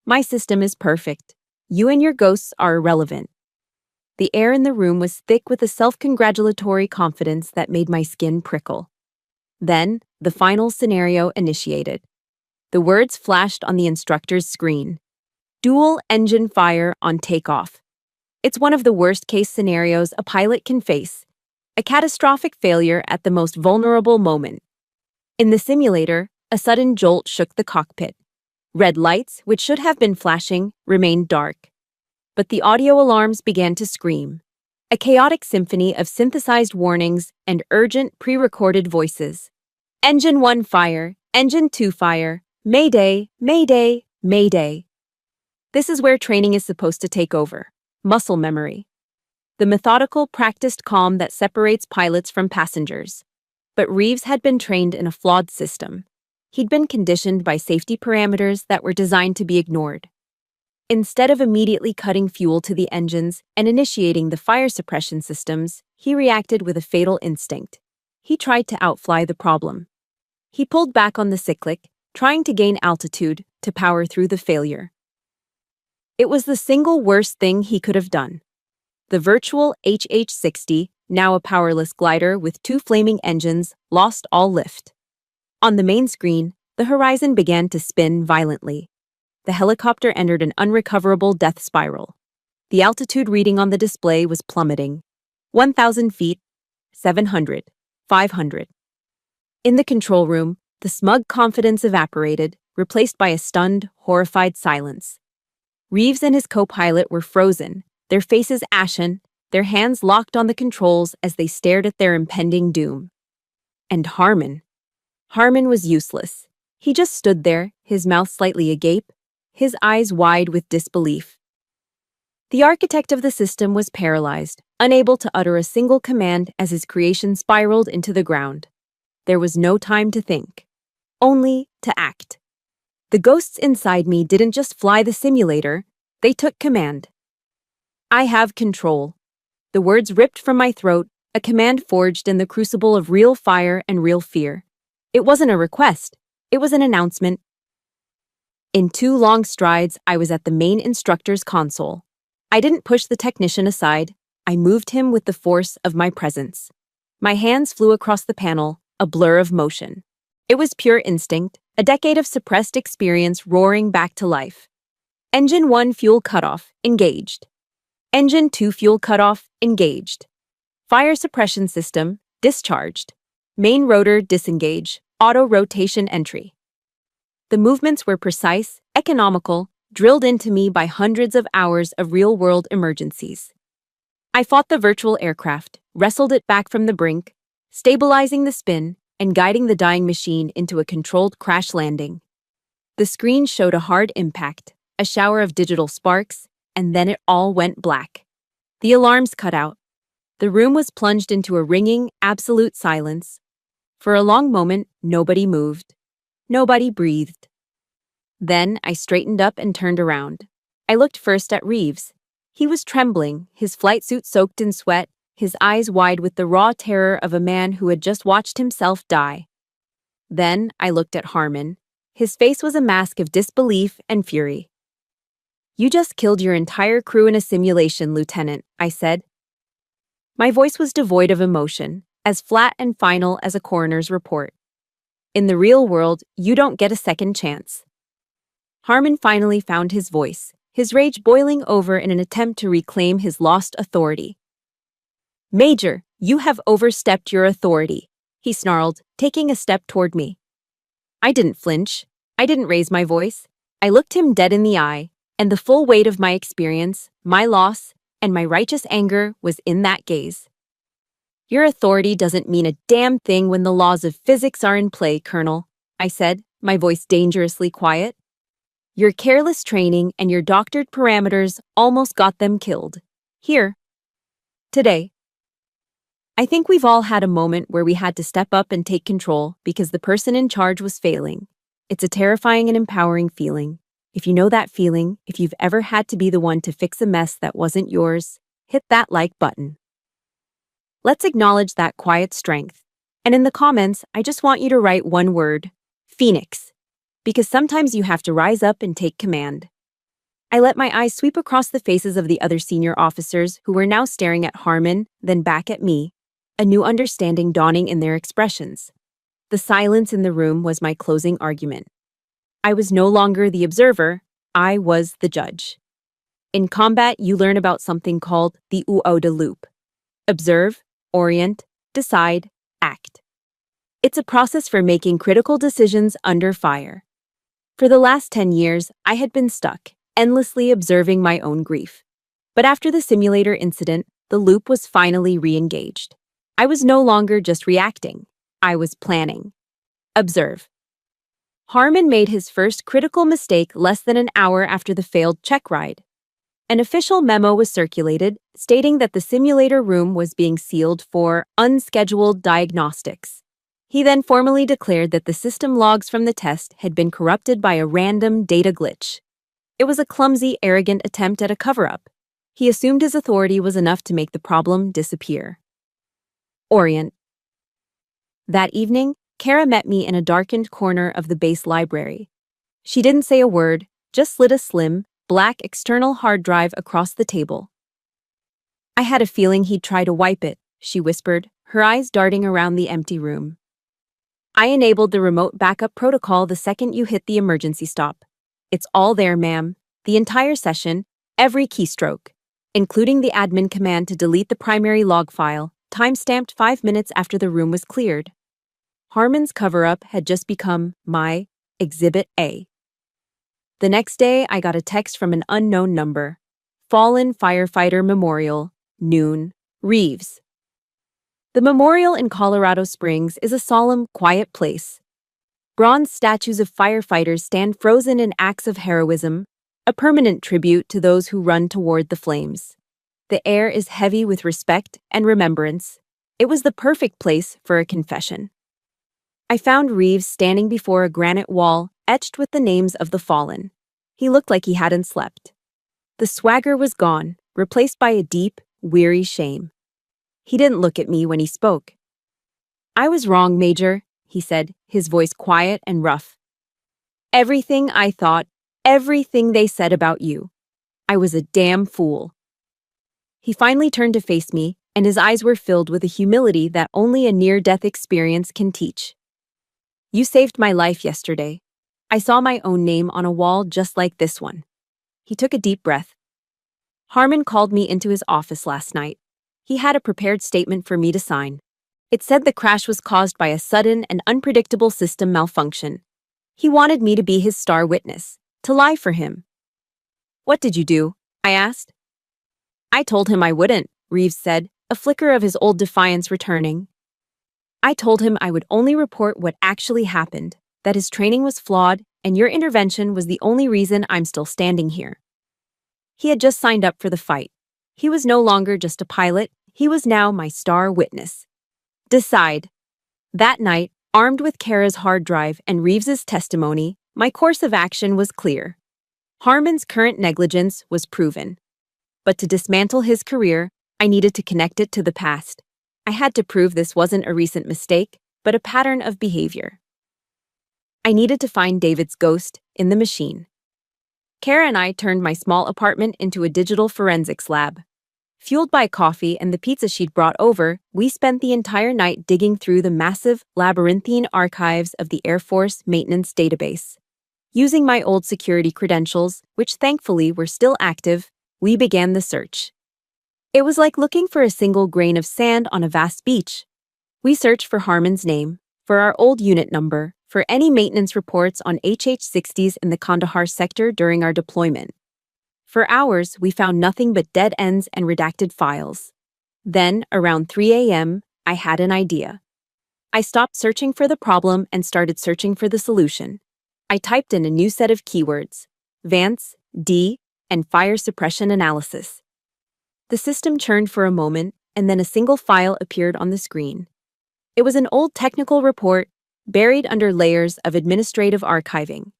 My system is perfect. You and your ghosts are irrelevant. The air in the room was thick with a self-congratulatory confidence that made my skin prickle. Then, the final scenario initiated. The words flashed on the instructor's screen. Dual engine fire on takeoff. It's one of the worst-case scenarios a pilot can face. A catastrophic failure at the most vulnerable moment. In the simulator, a sudden jolt shook the cockpit. Red lights, which should have been flashing, remained dark. But the audio alarms began to scream. A chaotic symphony of synthesized warnings and urgent pre-recorded voices. Engine 1 fire, Engine 2 fire, Mayday, Mayday, Mayday. This is where training is supposed to take over. Muscle memory. The methodical, practiced calm that separates pilots from passengers. But Reeves had been trained in a flawed system. He'd been conditioned by safety parameters that were designed to be ignored. Instead of immediately cutting fuel to the engines and initiating the fire suppression systems, he reacted with a fatal instinct. He tried to outfly the problem. He pulled back on the cyclic, trying to gain altitude to power through the failure. It was the single worst thing he could have done. The virtual HH-60 now a powerless glider with two flaming engines, lost all lift. On the main screen, the horizon began to spin violently. The helicopter entered an unrecoverable death spiral. The altitude reading on the display was plummeting. 1,000 feet, 700, 500. In the control room, the smug confidence evaporated, replaced by a stunned, horrified silence. Reeves and his co-pilot were frozen, their faces ashen, their hands locked on the controls as they stared at their impending doom. And Harmon. Harmon was useless. He just stood there, his mouth slightly agape, his eyes wide with disbelief. The architect of the system was paralyzed, unable to utter a single command as his creation spiraled into the ground. There was no time to think, only to act. The ghosts inside me didn't just fly the simulator, they took command. I have control. The words ripped from my throat, a command forged in the crucible of real fire and real fear. It wasn't a request, it was an announcement. In 2 long strides, I was at the main instructor's console. I didn't push the technician aside, I moved him with the force of my presence. My hands flew across the panel, a blur of motion. It was pure instinct, a decade of suppressed experience roaring back to life. Engine 1 fuel cutoff, engaged. Engine 2 fuel cutoff, engaged. Fire suppression system, discharged. Main rotor disengage, auto rotation entry. The movements were precise, economical, drilled into me by hundreds of hours of real-world emergencies. I fought the virtual aircraft, wrestled it back from the brink, stabilizing the spin and guiding the dying machine into a controlled crash landing. The screen showed a hard impact, a shower of digital sparks, and then it all went black. The alarms cut out. The room was plunged into a ringing, absolute silence. For a long moment, nobody moved. Nobody breathed. Then I straightened up and turned around. I looked first at Reeves. He was trembling, his flight suit soaked in sweat, his eyes wide with the raw terror of a man who had just watched himself die. Then I looked at Harmon. His face was a mask of disbelief and fury. "You just killed your entire crew in a simulation, Lieutenant," I said. My voice was devoid of emotion, as flat and final as a coroner's report. In the real world, you don't get a second chance. Harmon finally found his voice, his rage boiling over in an attempt to reclaim his lost authority. "Major, you have overstepped your authority," he snarled, taking a step toward me. I didn't flinch. I didn't raise my voice. I looked him dead in the eye, and the full weight of my experience, my loss, and my righteous anger was in that gaze. "Your authority doesn't mean a damn thing when the laws of physics are in play, Colonel," I said, my voice dangerously quiet. "Your careless training and your doctored parameters almost got them killed. Here. Today." I think we've all had a moment where we had to step up and take control because the person in charge was failing. It's a terrifying and empowering feeling. If you know that feeling, if you've ever had to be the one to fix a mess that wasn't yours, hit that like button. Let's acknowledge that quiet strength. And in the comments, I just want you to write one word: Phoenix. Because sometimes you have to rise up and take command. I let my eyes sweep across the faces of the other senior officers who were now staring at Harmon, then back at me, a new understanding dawning in their expressions. The silence in the room was my closing argument. I was no longer the observer, I was the judge. In combat, you learn about something called the OODA loop. Observe, orient, decide, act. It's a process for making critical decisions under fire. For the last 10 years, I had been stuck, endlessly observing my own grief. But after the simulator incident, the loop was finally re-engaged. I was no longer just reacting. I was planning. Observe. Harmon made his first critical mistake less than an hour after the failed check ride. An official memo was circulated stating that the simulator room was being sealed for unscheduled diagnostics. He then formally declared that the system logs from the test had been corrupted by a random data glitch. It was a clumsy, arrogant attempt at a cover-up. He assumed his authority was enough to make the problem disappear. Orient. That evening, Kara met me in a darkened corner of the base library. She didn't say a word, just slid a slim, black external hard drive across the table. I had a feeling he'd try to wipe it, she whispered, her eyes darting around the empty room. I enabled the remote backup protocol the second you hit the emergency stop. It's all there, ma'am. The entire session, every keystroke, including the admin command to delete the primary log file, time-stamped 5 minutes after the room was cleared. Harmon's cover-up had just become my Exhibit A. The next day, I got a text from an unknown number. Fallen Firefighter Memorial, noon, Reeves. The memorial in Colorado Springs is a solemn, quiet place. Bronze statues of firefighters stand frozen in acts of heroism, a permanent tribute to those who run toward the flames. The air is heavy with respect and remembrance. It was the perfect place for a confession. I found Reeves standing before a granite wall etched with the names of the fallen. He looked like he hadn't slept. The swagger was gone, replaced by a deep, weary shame. He didn't look at me when he spoke. I was wrong, Major, he said, his voice quiet and rough. Everything I thought, everything they said about you. I was a damn fool. He finally turned to face me, and his eyes were filled with a humility that only a near-death experience can teach. You saved my life yesterday. I saw my own name on a wall just like this one. He took a deep breath. Harmon called me into his office last night. He had a prepared statement for me to sign. It said the crash was caused by a sudden and unpredictable system malfunction. He wanted me to be his star witness, to lie for him. What did you do? I asked. I told him I wouldn't, Reeves said, a flicker of his old defiance returning. I told him I would only report what actually happened, that his training was flawed, and your intervention was the only reason I'm still standing here. He had just signed up for the fight. He was no longer just a pilot, he was now my star witness. Decide. That night, armed with Kara's hard drive and Reeves's testimony, my course of action was clear. Harmon's current negligence was proven. But to dismantle his career, I needed to connect it to the past. I had to prove this wasn't a recent mistake, but a pattern of behavior. I needed to find David's ghost in the machine. Kara and I turned my small apartment into a digital forensics lab. Fueled by coffee and the pizza she'd brought over, we spent the entire night digging through the massive, labyrinthine archives of the Air Force Maintenance Database. Using my old security credentials, which thankfully were still active, we began the search. It was like looking for a single grain of sand on a vast beach. We searched for Harmon's name, for our old unit number, for any maintenance reports on HH-60s in the Kandahar sector during our deployment. For hours, we found nothing but dead ends and redacted files. Then, around 3 a.m., I had an idea. I stopped searching for the problem and started searching for the solution. I typed in a new set of keywords: Vance, D, and fire suppression analysis. The system churned for a moment, and then a single file appeared on the screen. It was an old technical report, buried under layers of administrative archiving.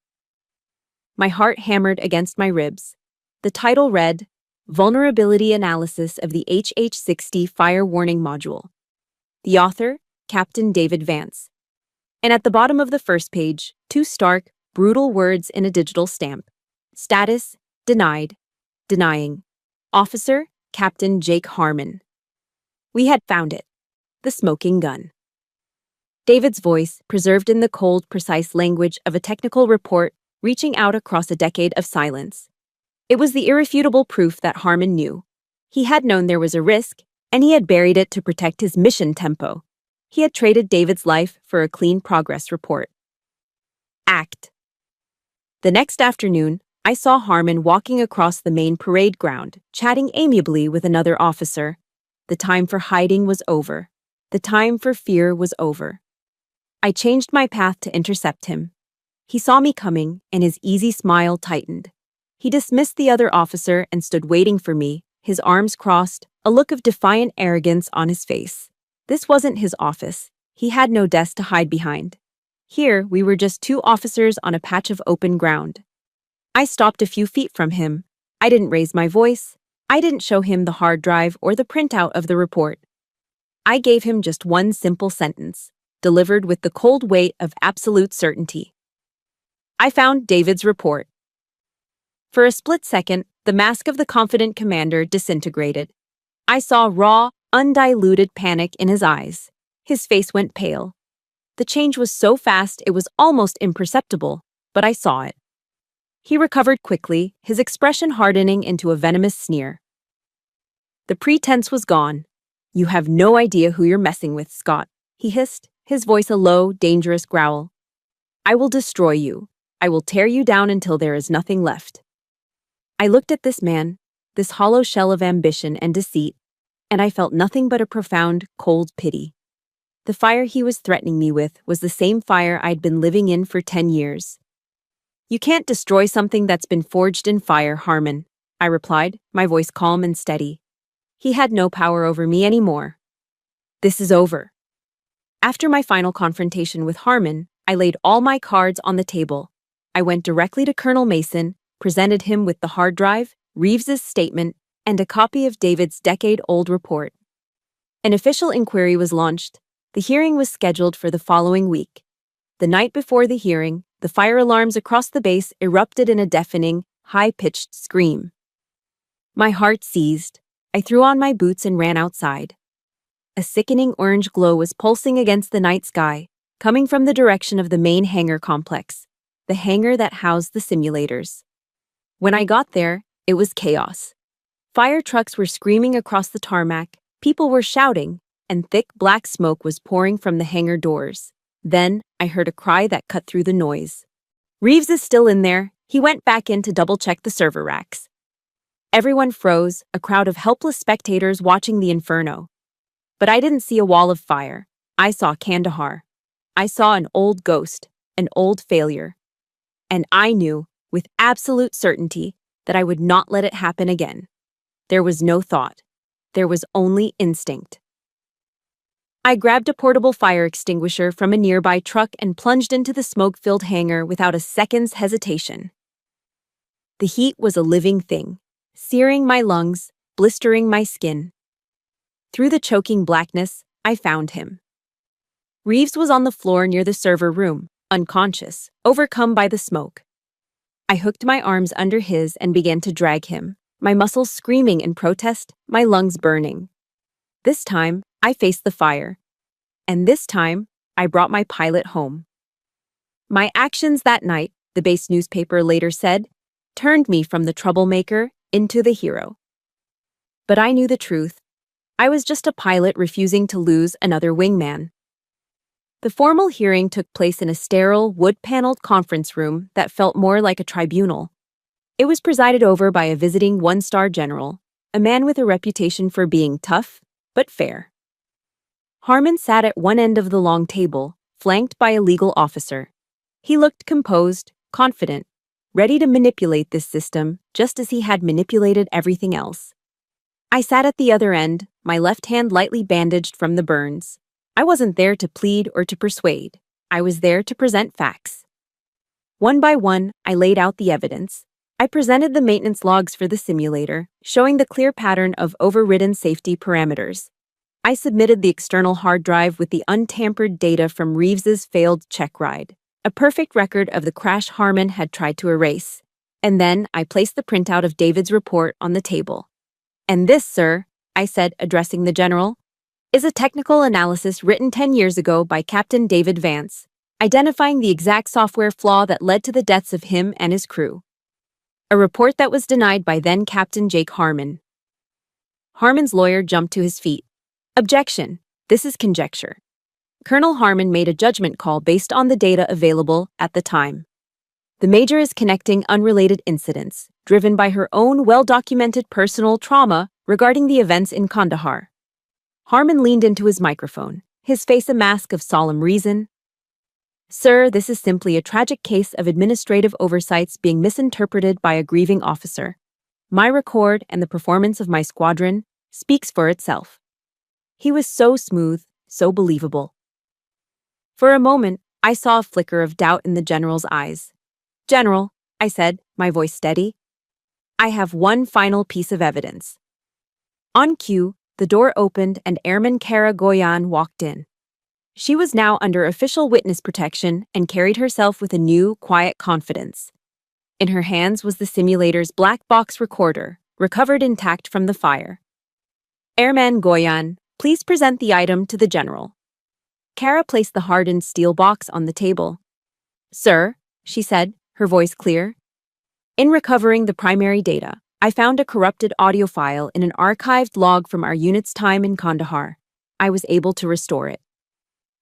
My heart hammered against my ribs. The title read, Vulnerability Analysis of the HH-60 Fire Warning Module. The author, Captain David Vance. And at the bottom of the first page, 2 stark, brutal words in a digital stamp. Status, denied, denying. Officer, Captain Jake Harmon. We had found it. The smoking gun. David's voice, preserved in the cold, precise language of a technical report, reaching out across a decade of silence. It was the irrefutable proof that Harmon knew. He had known there was a risk, and he had buried it to protect his mission tempo. He had traded David's life for a clean progress report. Act. The next afternoon, I saw Harmon walking across the main parade ground, chatting amiably with another officer. The time for hiding was over. The time for fear was over. I changed my path to intercept him. He saw me coming, and his easy smile tightened. He dismissed the other officer and stood waiting for me, his arms crossed, a look of defiant arrogance on his face. This wasn't his office. He had no desk to hide behind. Here, we were just 2 officers on a patch of open ground. I stopped a few feet from him. I didn't raise my voice. I didn't show him the hard drive or the printout of the report. I gave him just one simple sentence, delivered with the cold weight of absolute certainty. I found David's report. For a split second, the mask of the confident commander disintegrated. I saw raw, undiluted panic in his eyes. His face went pale. The change was so fast it was almost imperceptible, but I saw it. He recovered quickly, his expression hardening into a venomous sneer. The pretense was gone. "You have no idea who you're messing with, Scott," he hissed, his voice a low, dangerous growl. "I will destroy you. I will tear you down until there is nothing left." I looked at this man, this hollow shell of ambition and deceit, and I felt nothing but a profound, cold pity. The fire he was threatening me with was the same fire I'd been living in for 10 years. "You can't destroy something that's been forged in fire, Harmon," I replied, my voice calm and steady. He had no power over me anymore. "This is over." After my final confrontation with Harmon, I laid all my cards on the table. I went directly to Colonel Mason, presented him with the hard drive, Reeves's statement, and a copy of David's decade-old report. An official inquiry was launched. The hearing was scheduled for the following week. The night before the hearing, the fire alarms across the base erupted in a deafening, high-pitched scream. My heart seized. I threw on my boots and ran outside. A sickening orange glow was pulsing against the night sky, coming from the direction of the main hangar complex, the hangar that housed the simulators. When I got there, it was chaos. Fire trucks were screaming across the tarmac, people were shouting, and thick black smoke was pouring from the hangar doors. Then, I heard a cry that cut through the noise. "Reeves is still in there." He went back in to double-check the server racks. Everyone froze, a crowd of helpless spectators watching the inferno. But I didn't see a wall of fire. I saw Kandahar. I saw an old ghost, an old failure. And I knew, with absolute certainty, that I would not let it happen again. There was no thought. There was only instinct. I grabbed a portable fire extinguisher from a nearby truck and plunged into the smoke-filled hangar without a second's hesitation. The heat was a living thing, searing my lungs, blistering my skin. Through the choking blackness, I found him. Reeves was on the floor near the server room, unconscious, overcome by the smoke. I hooked my arms under his and began to drag him, my muscles screaming in protest, my lungs burning. This time, I faced the fire. And this time, I brought my pilot home. My actions that night, the base newspaper later said, turned me from the troublemaker into the hero. But I knew the truth. I was just a pilot refusing to lose another wingman. The formal hearing took place in a sterile, wood-paneled conference room that felt more like a tribunal. It was presided over by a visiting one-star general, a man with a reputation for being tough, but fair. Harmon sat at one end of the long table, flanked by a legal officer. He looked composed, confident, ready to manipulate this system just as he had manipulated everything else. I sat at the other end, my left hand lightly bandaged from the burns. I wasn't there to plead or to persuade. I was there to present facts. One by one, I laid out the evidence. I presented the maintenance logs for the simulator, showing the clear pattern of overridden safety parameters. I submitted the external hard drive with the untampered data from Reeves's failed check ride, a perfect record of the crash Harmon had tried to erase. And then I placed the printout of David's report on the table. "And this, sir," I said, addressing the general, "is a technical analysis written 10 years ago by Captain David Vance, identifying the exact software flaw that led to the deaths of him and his crew. A report that was denied by then-Captain Jake Harmon." Harmon's lawyer jumped to his feet. "Objection. This is conjecture. Colonel Harmon made a judgment call based on the data available at the time. The Major is connecting unrelated incidents, driven by her own well-documented personal trauma regarding the events in Kandahar." Harmon leaned into his microphone, his face a mask of solemn reason. "Sir, this is simply a tragic case of administrative oversights being misinterpreted by a grieving officer. My record and the performance of my squadron speaks for itself." He was so smooth, so believable. For a moment, I saw a flicker of doubt in the general's eyes. "General," I said, my voice steady, "I have one final piece of evidence." On cue, the door opened and Airman Kara Goyan walked in. She was now under official witness protection and carried herself with a new, quiet confidence. In her hands was the simulator's black box recorder, recovered intact from the fire. "Airman Goyan," Please present the item to the general. Kara placed the hardened steel box on the table. Sir, she said, her voice clear. In recovering the primary data, I found a corrupted audio file in an archived log from our unit's time in Kandahar. I was able to restore it.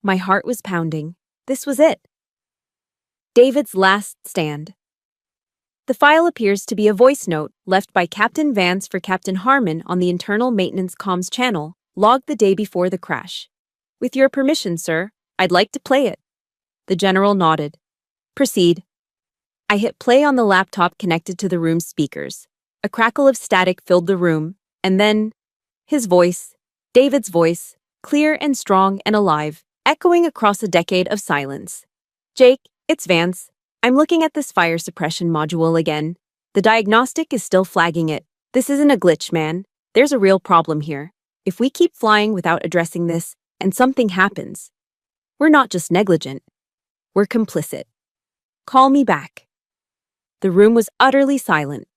My heart was pounding. This was it. David's last stand. The file appears to be a voice note left by Captain Vance for Captain Harmon on the internal maintenance comms channel, logged the day before the crash. With your permission, sir, I'd like to play it. The general nodded. Proceed. I hit play on the laptop connected to the room's speakers. A crackle of static filled the room, and then his voice, David's voice, clear and strong and alive, echoing across a decade of silence. Jake, it's Vance. I'm looking at this fire suppression module again. The diagnostic is still flagging it. This isn't a glitch, man. There's a real problem here. If we keep flying without addressing this, and something happens, we're not just negligent. We're complicit. Call me back. The room was utterly silent.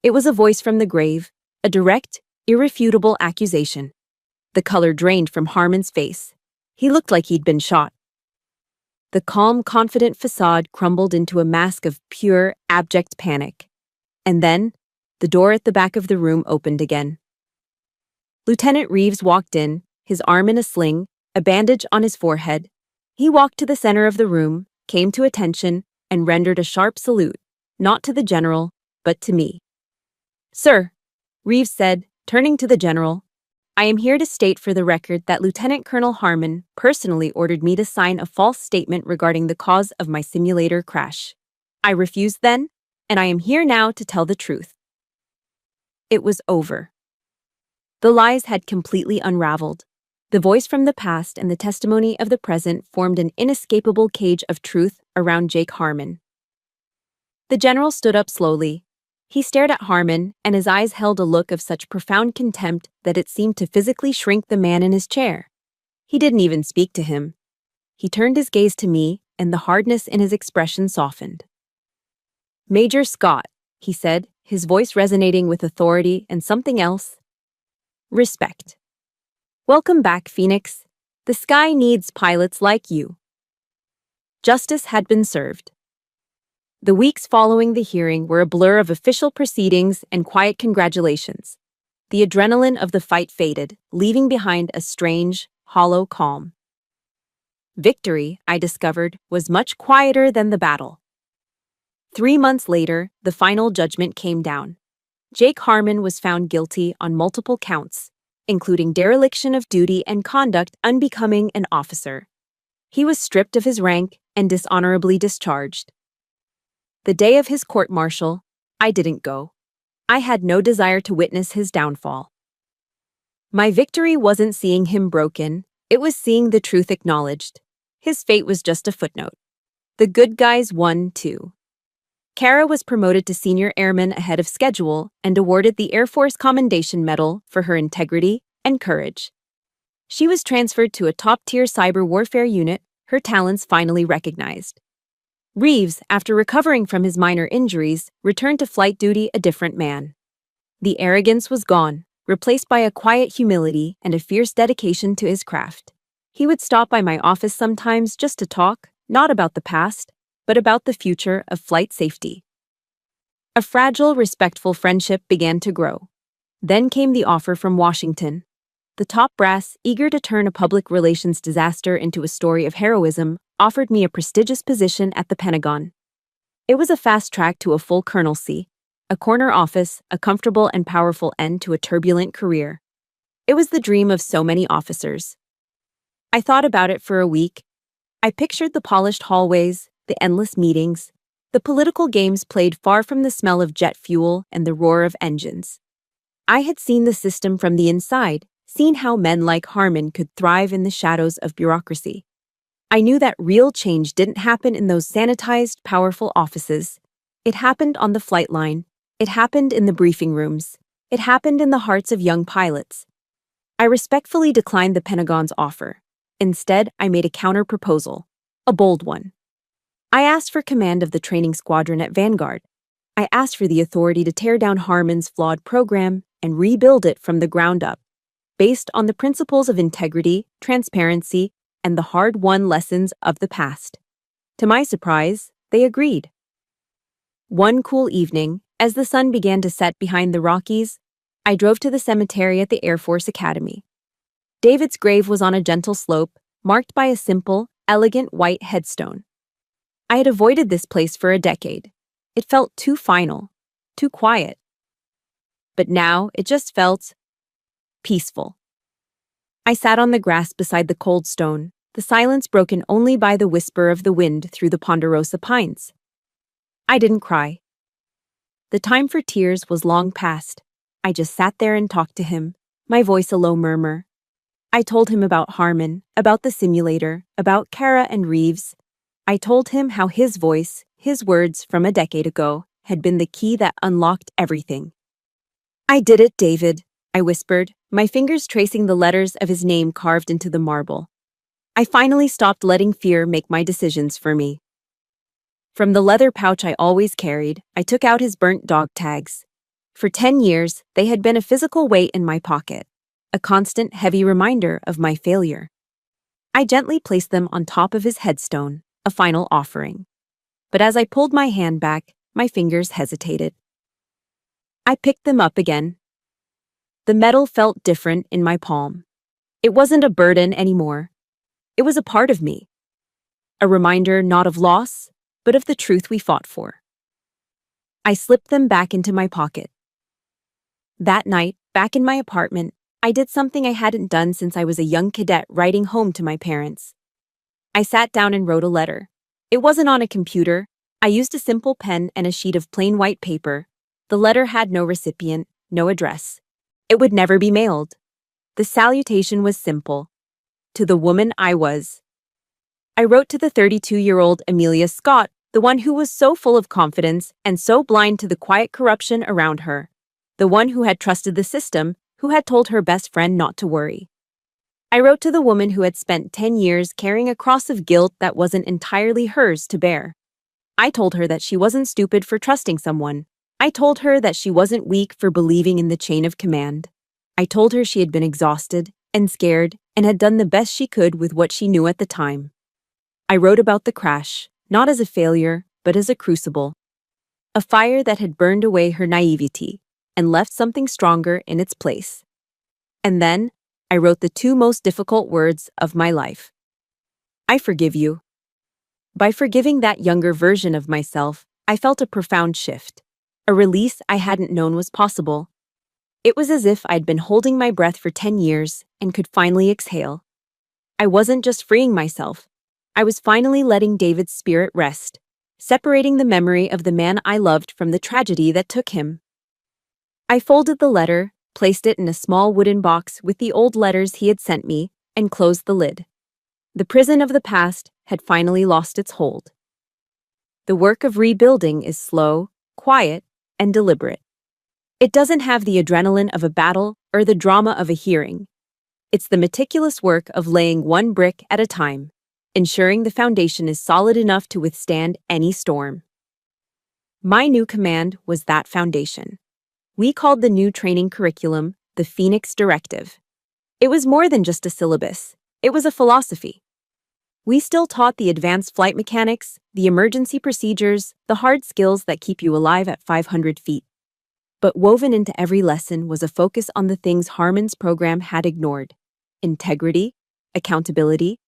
It was a voice from the grave, a direct, irrefutable accusation. The color drained from Harmon's face. He looked like he'd been shot. The calm, confident facade crumbled into a mask of pure, abject panic. And then, the door at the back of the room opened again. Lieutenant Reeves walked in, his arm in a sling, a bandage on his forehead. He walked to the center of the room, came to attention, and rendered a sharp salute, not to the general, but to me. Sir, Reeves said, turning to the general, I am here to state for the record that Lieutenant Colonel Harmon personally ordered me to sign a false statement regarding the cause of my simulator crash. I refused then, and I am here now to tell the truth. It was over. The lies had completely unraveled. The voice from the past and the testimony of the present formed an inescapable cage of truth around Jake Harmon. The general stood up slowly. He stared at Harmon, and his eyes held a look of such profound contempt that it seemed to physically shrink the man in his chair. He didn't even speak to him. He turned his gaze to me, and the hardness in his expression softened. Major Scott, he said, his voice resonating with authority and something else. Respect. Welcome back, Phoenix. The sky needs pilots like you. Justice had been served. The weeks following the hearing were a blur of official proceedings and quiet congratulations. The adrenaline of the fight faded, leaving behind a strange, hollow calm. Victory, I discovered, was much quieter than the battle. 3 months later, the final judgment came down. Jake Harmon was found guilty on multiple counts, including dereliction of duty and conduct unbecoming an officer. He was stripped of his rank and dishonorably discharged. The day of his court-martial, I didn't go. I had no desire to witness his downfall. My victory wasn't seeing him broken, it was seeing the truth acknowledged. His fate was just a footnote. The good guys won, too. Kara was promoted to senior airman ahead of schedule and awarded the Air Force Commendation Medal for her integrity and courage. She was transferred to a top-tier cyber warfare unit, her talents finally recognized. Reeves, after recovering from his minor injuries, returned to flight duty a different man. The arrogance was gone, replaced by a quiet humility and a fierce dedication to his craft. He would stop by my office sometimes just to talk, not about the past, but about the future of flight safety. A fragile, respectful friendship began to grow. Then came the offer from Washington. The top brass, eager to turn a public relations disaster into a story of heroism, offered me a prestigious position at the Pentagon. It was a fast track to a full colonelcy, a corner office, a comfortable and powerful end to a turbulent career. It was the dream of so many officers. I thought about it for a week. I pictured the polished hallways, the endless meetings, the political games played far from the smell of jet fuel and the roar of engines. I had seen the system from the inside, seen how men like Harmon could thrive in the shadows of bureaucracy. I knew that real change didn't happen in those sanitized, powerful offices. It happened on the flight line. It happened in the briefing rooms. It happened in the hearts of young pilots. I respectfully declined the Pentagon's offer. Instead, I made a counter-proposal, a bold one. I asked for command of the training squadron at Vanguard. I asked for the authority to tear down Harmon's flawed program and rebuild it from the ground up. based on the principles of integrity, transparency, and the hard-won lessons of the past. To my surprise, they agreed. One cool evening, as the sun began to set behind the Rockies, I drove to the cemetery at the Air Force Academy. David's grave was on a gentle slope, marked by a simple, elegant white headstone. I had avoided this place for a decade. It felt too final, too quiet. But now it just felt peaceful. I sat on the grass beside the cold stone, the silence broken only by the whisper of the wind through the ponderosa pines. I didn't cry. The time for tears was long past. I just sat there and talked to him, my voice a low murmur. I told him about Harmon, about the simulator, about Kara and Reeves. I told him how his voice, his words from a decade ago, had been the key that unlocked everything. "I did it, David," I whispered, my fingers tracing the letters of his name carved into the marble. I finally stopped letting fear make my decisions for me. From the leather pouch I always carried, I took out his burnt dog tags. For 10 years, they had been a physical weight in my pocket, a constant heavy reminder of my failure. I gently placed them on top of his headstone, a final offering. But as I pulled my hand back, my fingers hesitated. I picked them up again. The metal felt different in my palm. It wasn't a burden anymore. It was a part of me. A reminder not of loss, but of the truth we fought for. I slipped them back into my pocket. That night, back in my apartment, I did something I hadn't done since I was a young cadet writing home to my parents. I sat down and wrote a letter. It wasn't on a computer. I used a simple pen and a sheet of plain white paper. The letter had no recipient, no address. It would never be mailed. The salutation was simple. To the woman I was. I wrote to the 32-year-old Amelia Scott, the one who was so full of confidence and so blind to the quiet corruption around her. The one who had trusted the system, who had told her best friend not to worry. I wrote to the woman who had spent 10 years carrying a cross of guilt that wasn't entirely hers to bear. I told her that she wasn't stupid for trusting someone. I told her that she wasn't weak for believing in the chain of command. I told her she had been exhausted and scared and had done the best she could with what she knew at the time. I wrote about the crash, not as a failure, but as a crucible. A fire that had burned away her naivety and left something stronger in its place. And then, I wrote the two most difficult words of my life. I forgive you. By forgiving that younger version of myself, I felt a profound shift, a release I hadn't known was possible. It was as if I'd been holding my breath for 10 years and could finally exhale. I wasn't just freeing myself. I was finally letting David's spirit rest, separating the memory of the man I loved from the tragedy that took him. I folded the letter, placed it in a small wooden box with the old letters he had sent me, and closed the lid. The prison of the past had finally lost its hold. The work of rebuilding is slow, quiet, and deliberate. It doesn't have the adrenaline of a battle or the drama of a hearing. It's the meticulous work of laying one brick at a time, ensuring the foundation is solid enough to withstand any storm. My new command was that foundation. We called the new training curriculum the Phoenix Directive. It was more than just a syllabus. It was a philosophy. We still taught the advanced flight mechanics, the emergency procedures, the hard skills that keep you alive at 500 feet. But woven into every lesson was a focus on the things Harmon's program had ignored: integrity, accountability,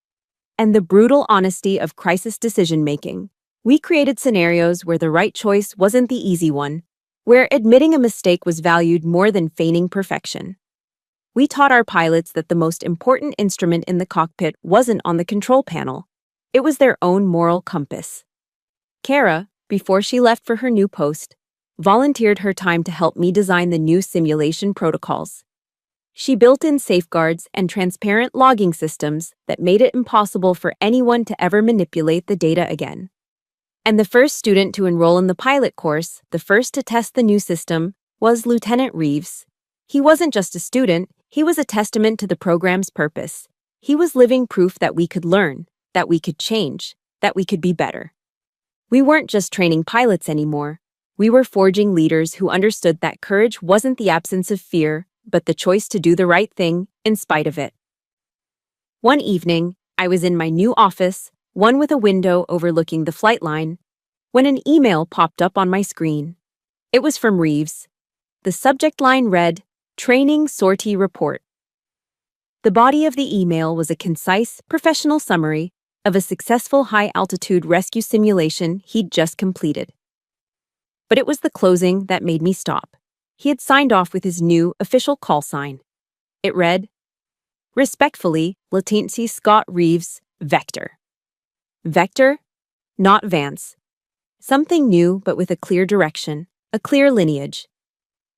and the brutal honesty of crisis decision-making. We created scenarios where the right choice wasn't the easy one, where admitting a mistake was valued more than feigning perfection. We taught our pilots that the most important instrument in the cockpit wasn't on the control panel. It was their own moral compass. Kara, before she left for her new post, volunteered her time to help me design the new simulation protocols. She built in safeguards and transparent logging systems that made it impossible for anyone to ever manipulate the data again. And the first student to enroll in the pilot course, the first to test the new system, was Lieutenant Reeves. He wasn't just a student, he was a testament to the program's purpose. He was living proof that we could learn, that we could change, that we could be better. We weren't just training pilots anymore. We were forging leaders who understood that courage wasn't the absence of fear, but the choice to do the right thing in spite of it. One evening, I was in my new office, one with a window overlooking the flight line, when an email popped up on my screen. It was from Reeves. The subject line read, "Training Sortie Report." The body of the email was a concise, professional summary of a successful high-altitude rescue simulation he'd just completed. But it was the closing that made me stop. He had signed off with his new official call sign. It read, "Respectfully, Lieutenant Scott Reeves, Vector." Vector, not Vance. Something new but with a clear direction, a clear lineage.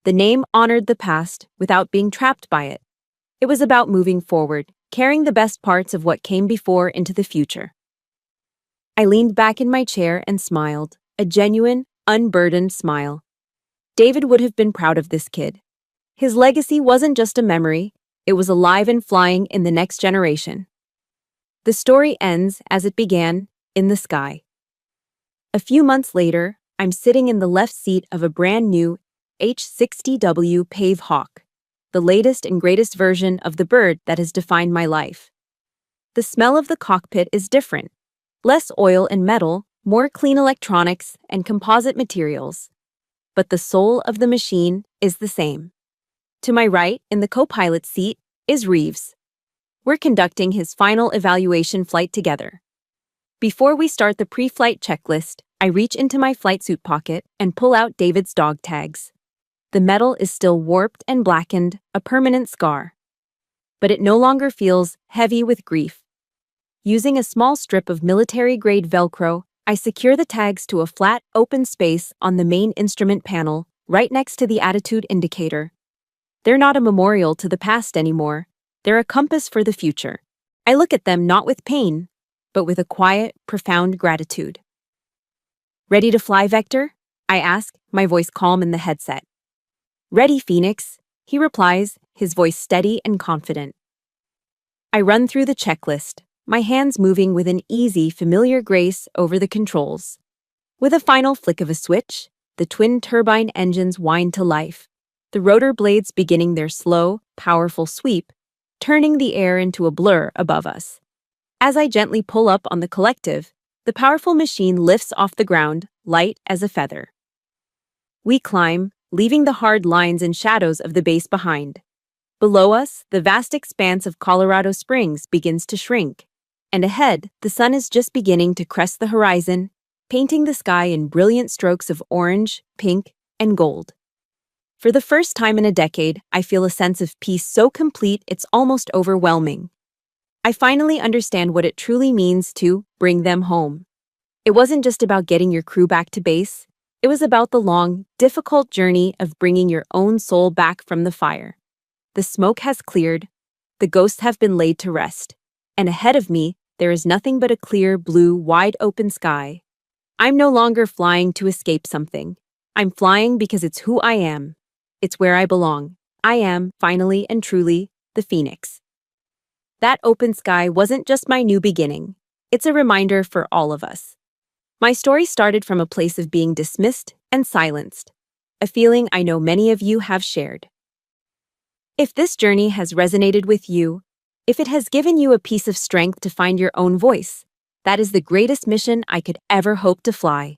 The name honored the past without being trapped by it. It was about moving forward, carrying the best parts of what came before into the future. I leaned back in my chair and smiled, a genuine, unburdened smile. David would have been proud of this kid. His legacy wasn't just a memory, it was alive and flying in the next generation. The story ends as it began, in the sky. A few months later, I'm sitting in the left seat of a brand new H-60W Pave Hawk, the latest and greatest version of the bird that has defined my life. The smell of the cockpit is different. Less oil and metal, more clean electronics and composite materials. But the soul of the machine is the same. To my right, in the co-pilot seat, is Reeves. We're conducting his final evaluation flight together. Before we start the pre-flight checklist, I reach into my flight suit pocket and pull out David's dog tags. The metal is still warped and blackened, a permanent scar. But it no longer feels heavy with grief. Using a small strip of military-grade Velcro, I secure the tags to a flat, open space on the main instrument panel, right next to the attitude indicator. They're not a memorial to the past anymore. They're a compass for the future. I look at them not with pain, but with a quiet, profound gratitude. "Ready to fly, Vector?" I ask, my voice calm in the headset. "Ready, Phoenix," he replies, his voice steady and confident. I run through the checklist, my hands moving with an easy, familiar grace over the controls. With a final flick of a switch, the twin turbine engines whine to life, the rotor blades beginning their slow, powerful sweep, turning the air into a blur above us. As I gently pull up on the collective, the powerful machine lifts off the ground, light as a feather. We climb, leaving the hard lines and shadows of the base behind. Below us, the vast expanse of Colorado Springs begins to shrink, and ahead, the sun is just beginning to crest the horizon, painting the sky in brilliant strokes of orange, pink, and gold. For the first time in a decade, I feel a sense of peace so complete it's almost overwhelming. I finally understand what it truly means to bring them home. It wasn't just about getting your crew back to base. It was about the long, difficult journey of bringing your own soul back from the fire. The smoke has cleared, the ghosts have been laid to rest, and ahead of me, there is nothing but a clear, blue, wide-open sky. I'm no longer flying to escape something. I'm flying because it's who I am. It's where I belong. I am, finally and truly, the Phoenix. That open sky wasn't just my new beginning. It's a reminder for all of us. My story started from a place of being dismissed and silenced, a feeling I know many of you have shared. If this journey has resonated with you, if it has given you a piece of strength to find your own voice, that is the greatest mission I could ever hope to fly.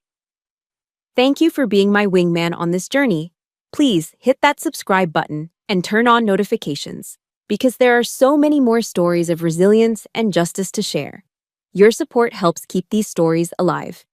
Thank you for being my wingman on this journey. Please hit that subscribe button and turn on notifications, because there are so many more stories of resilience and justice to share. Your support helps keep these stories alive.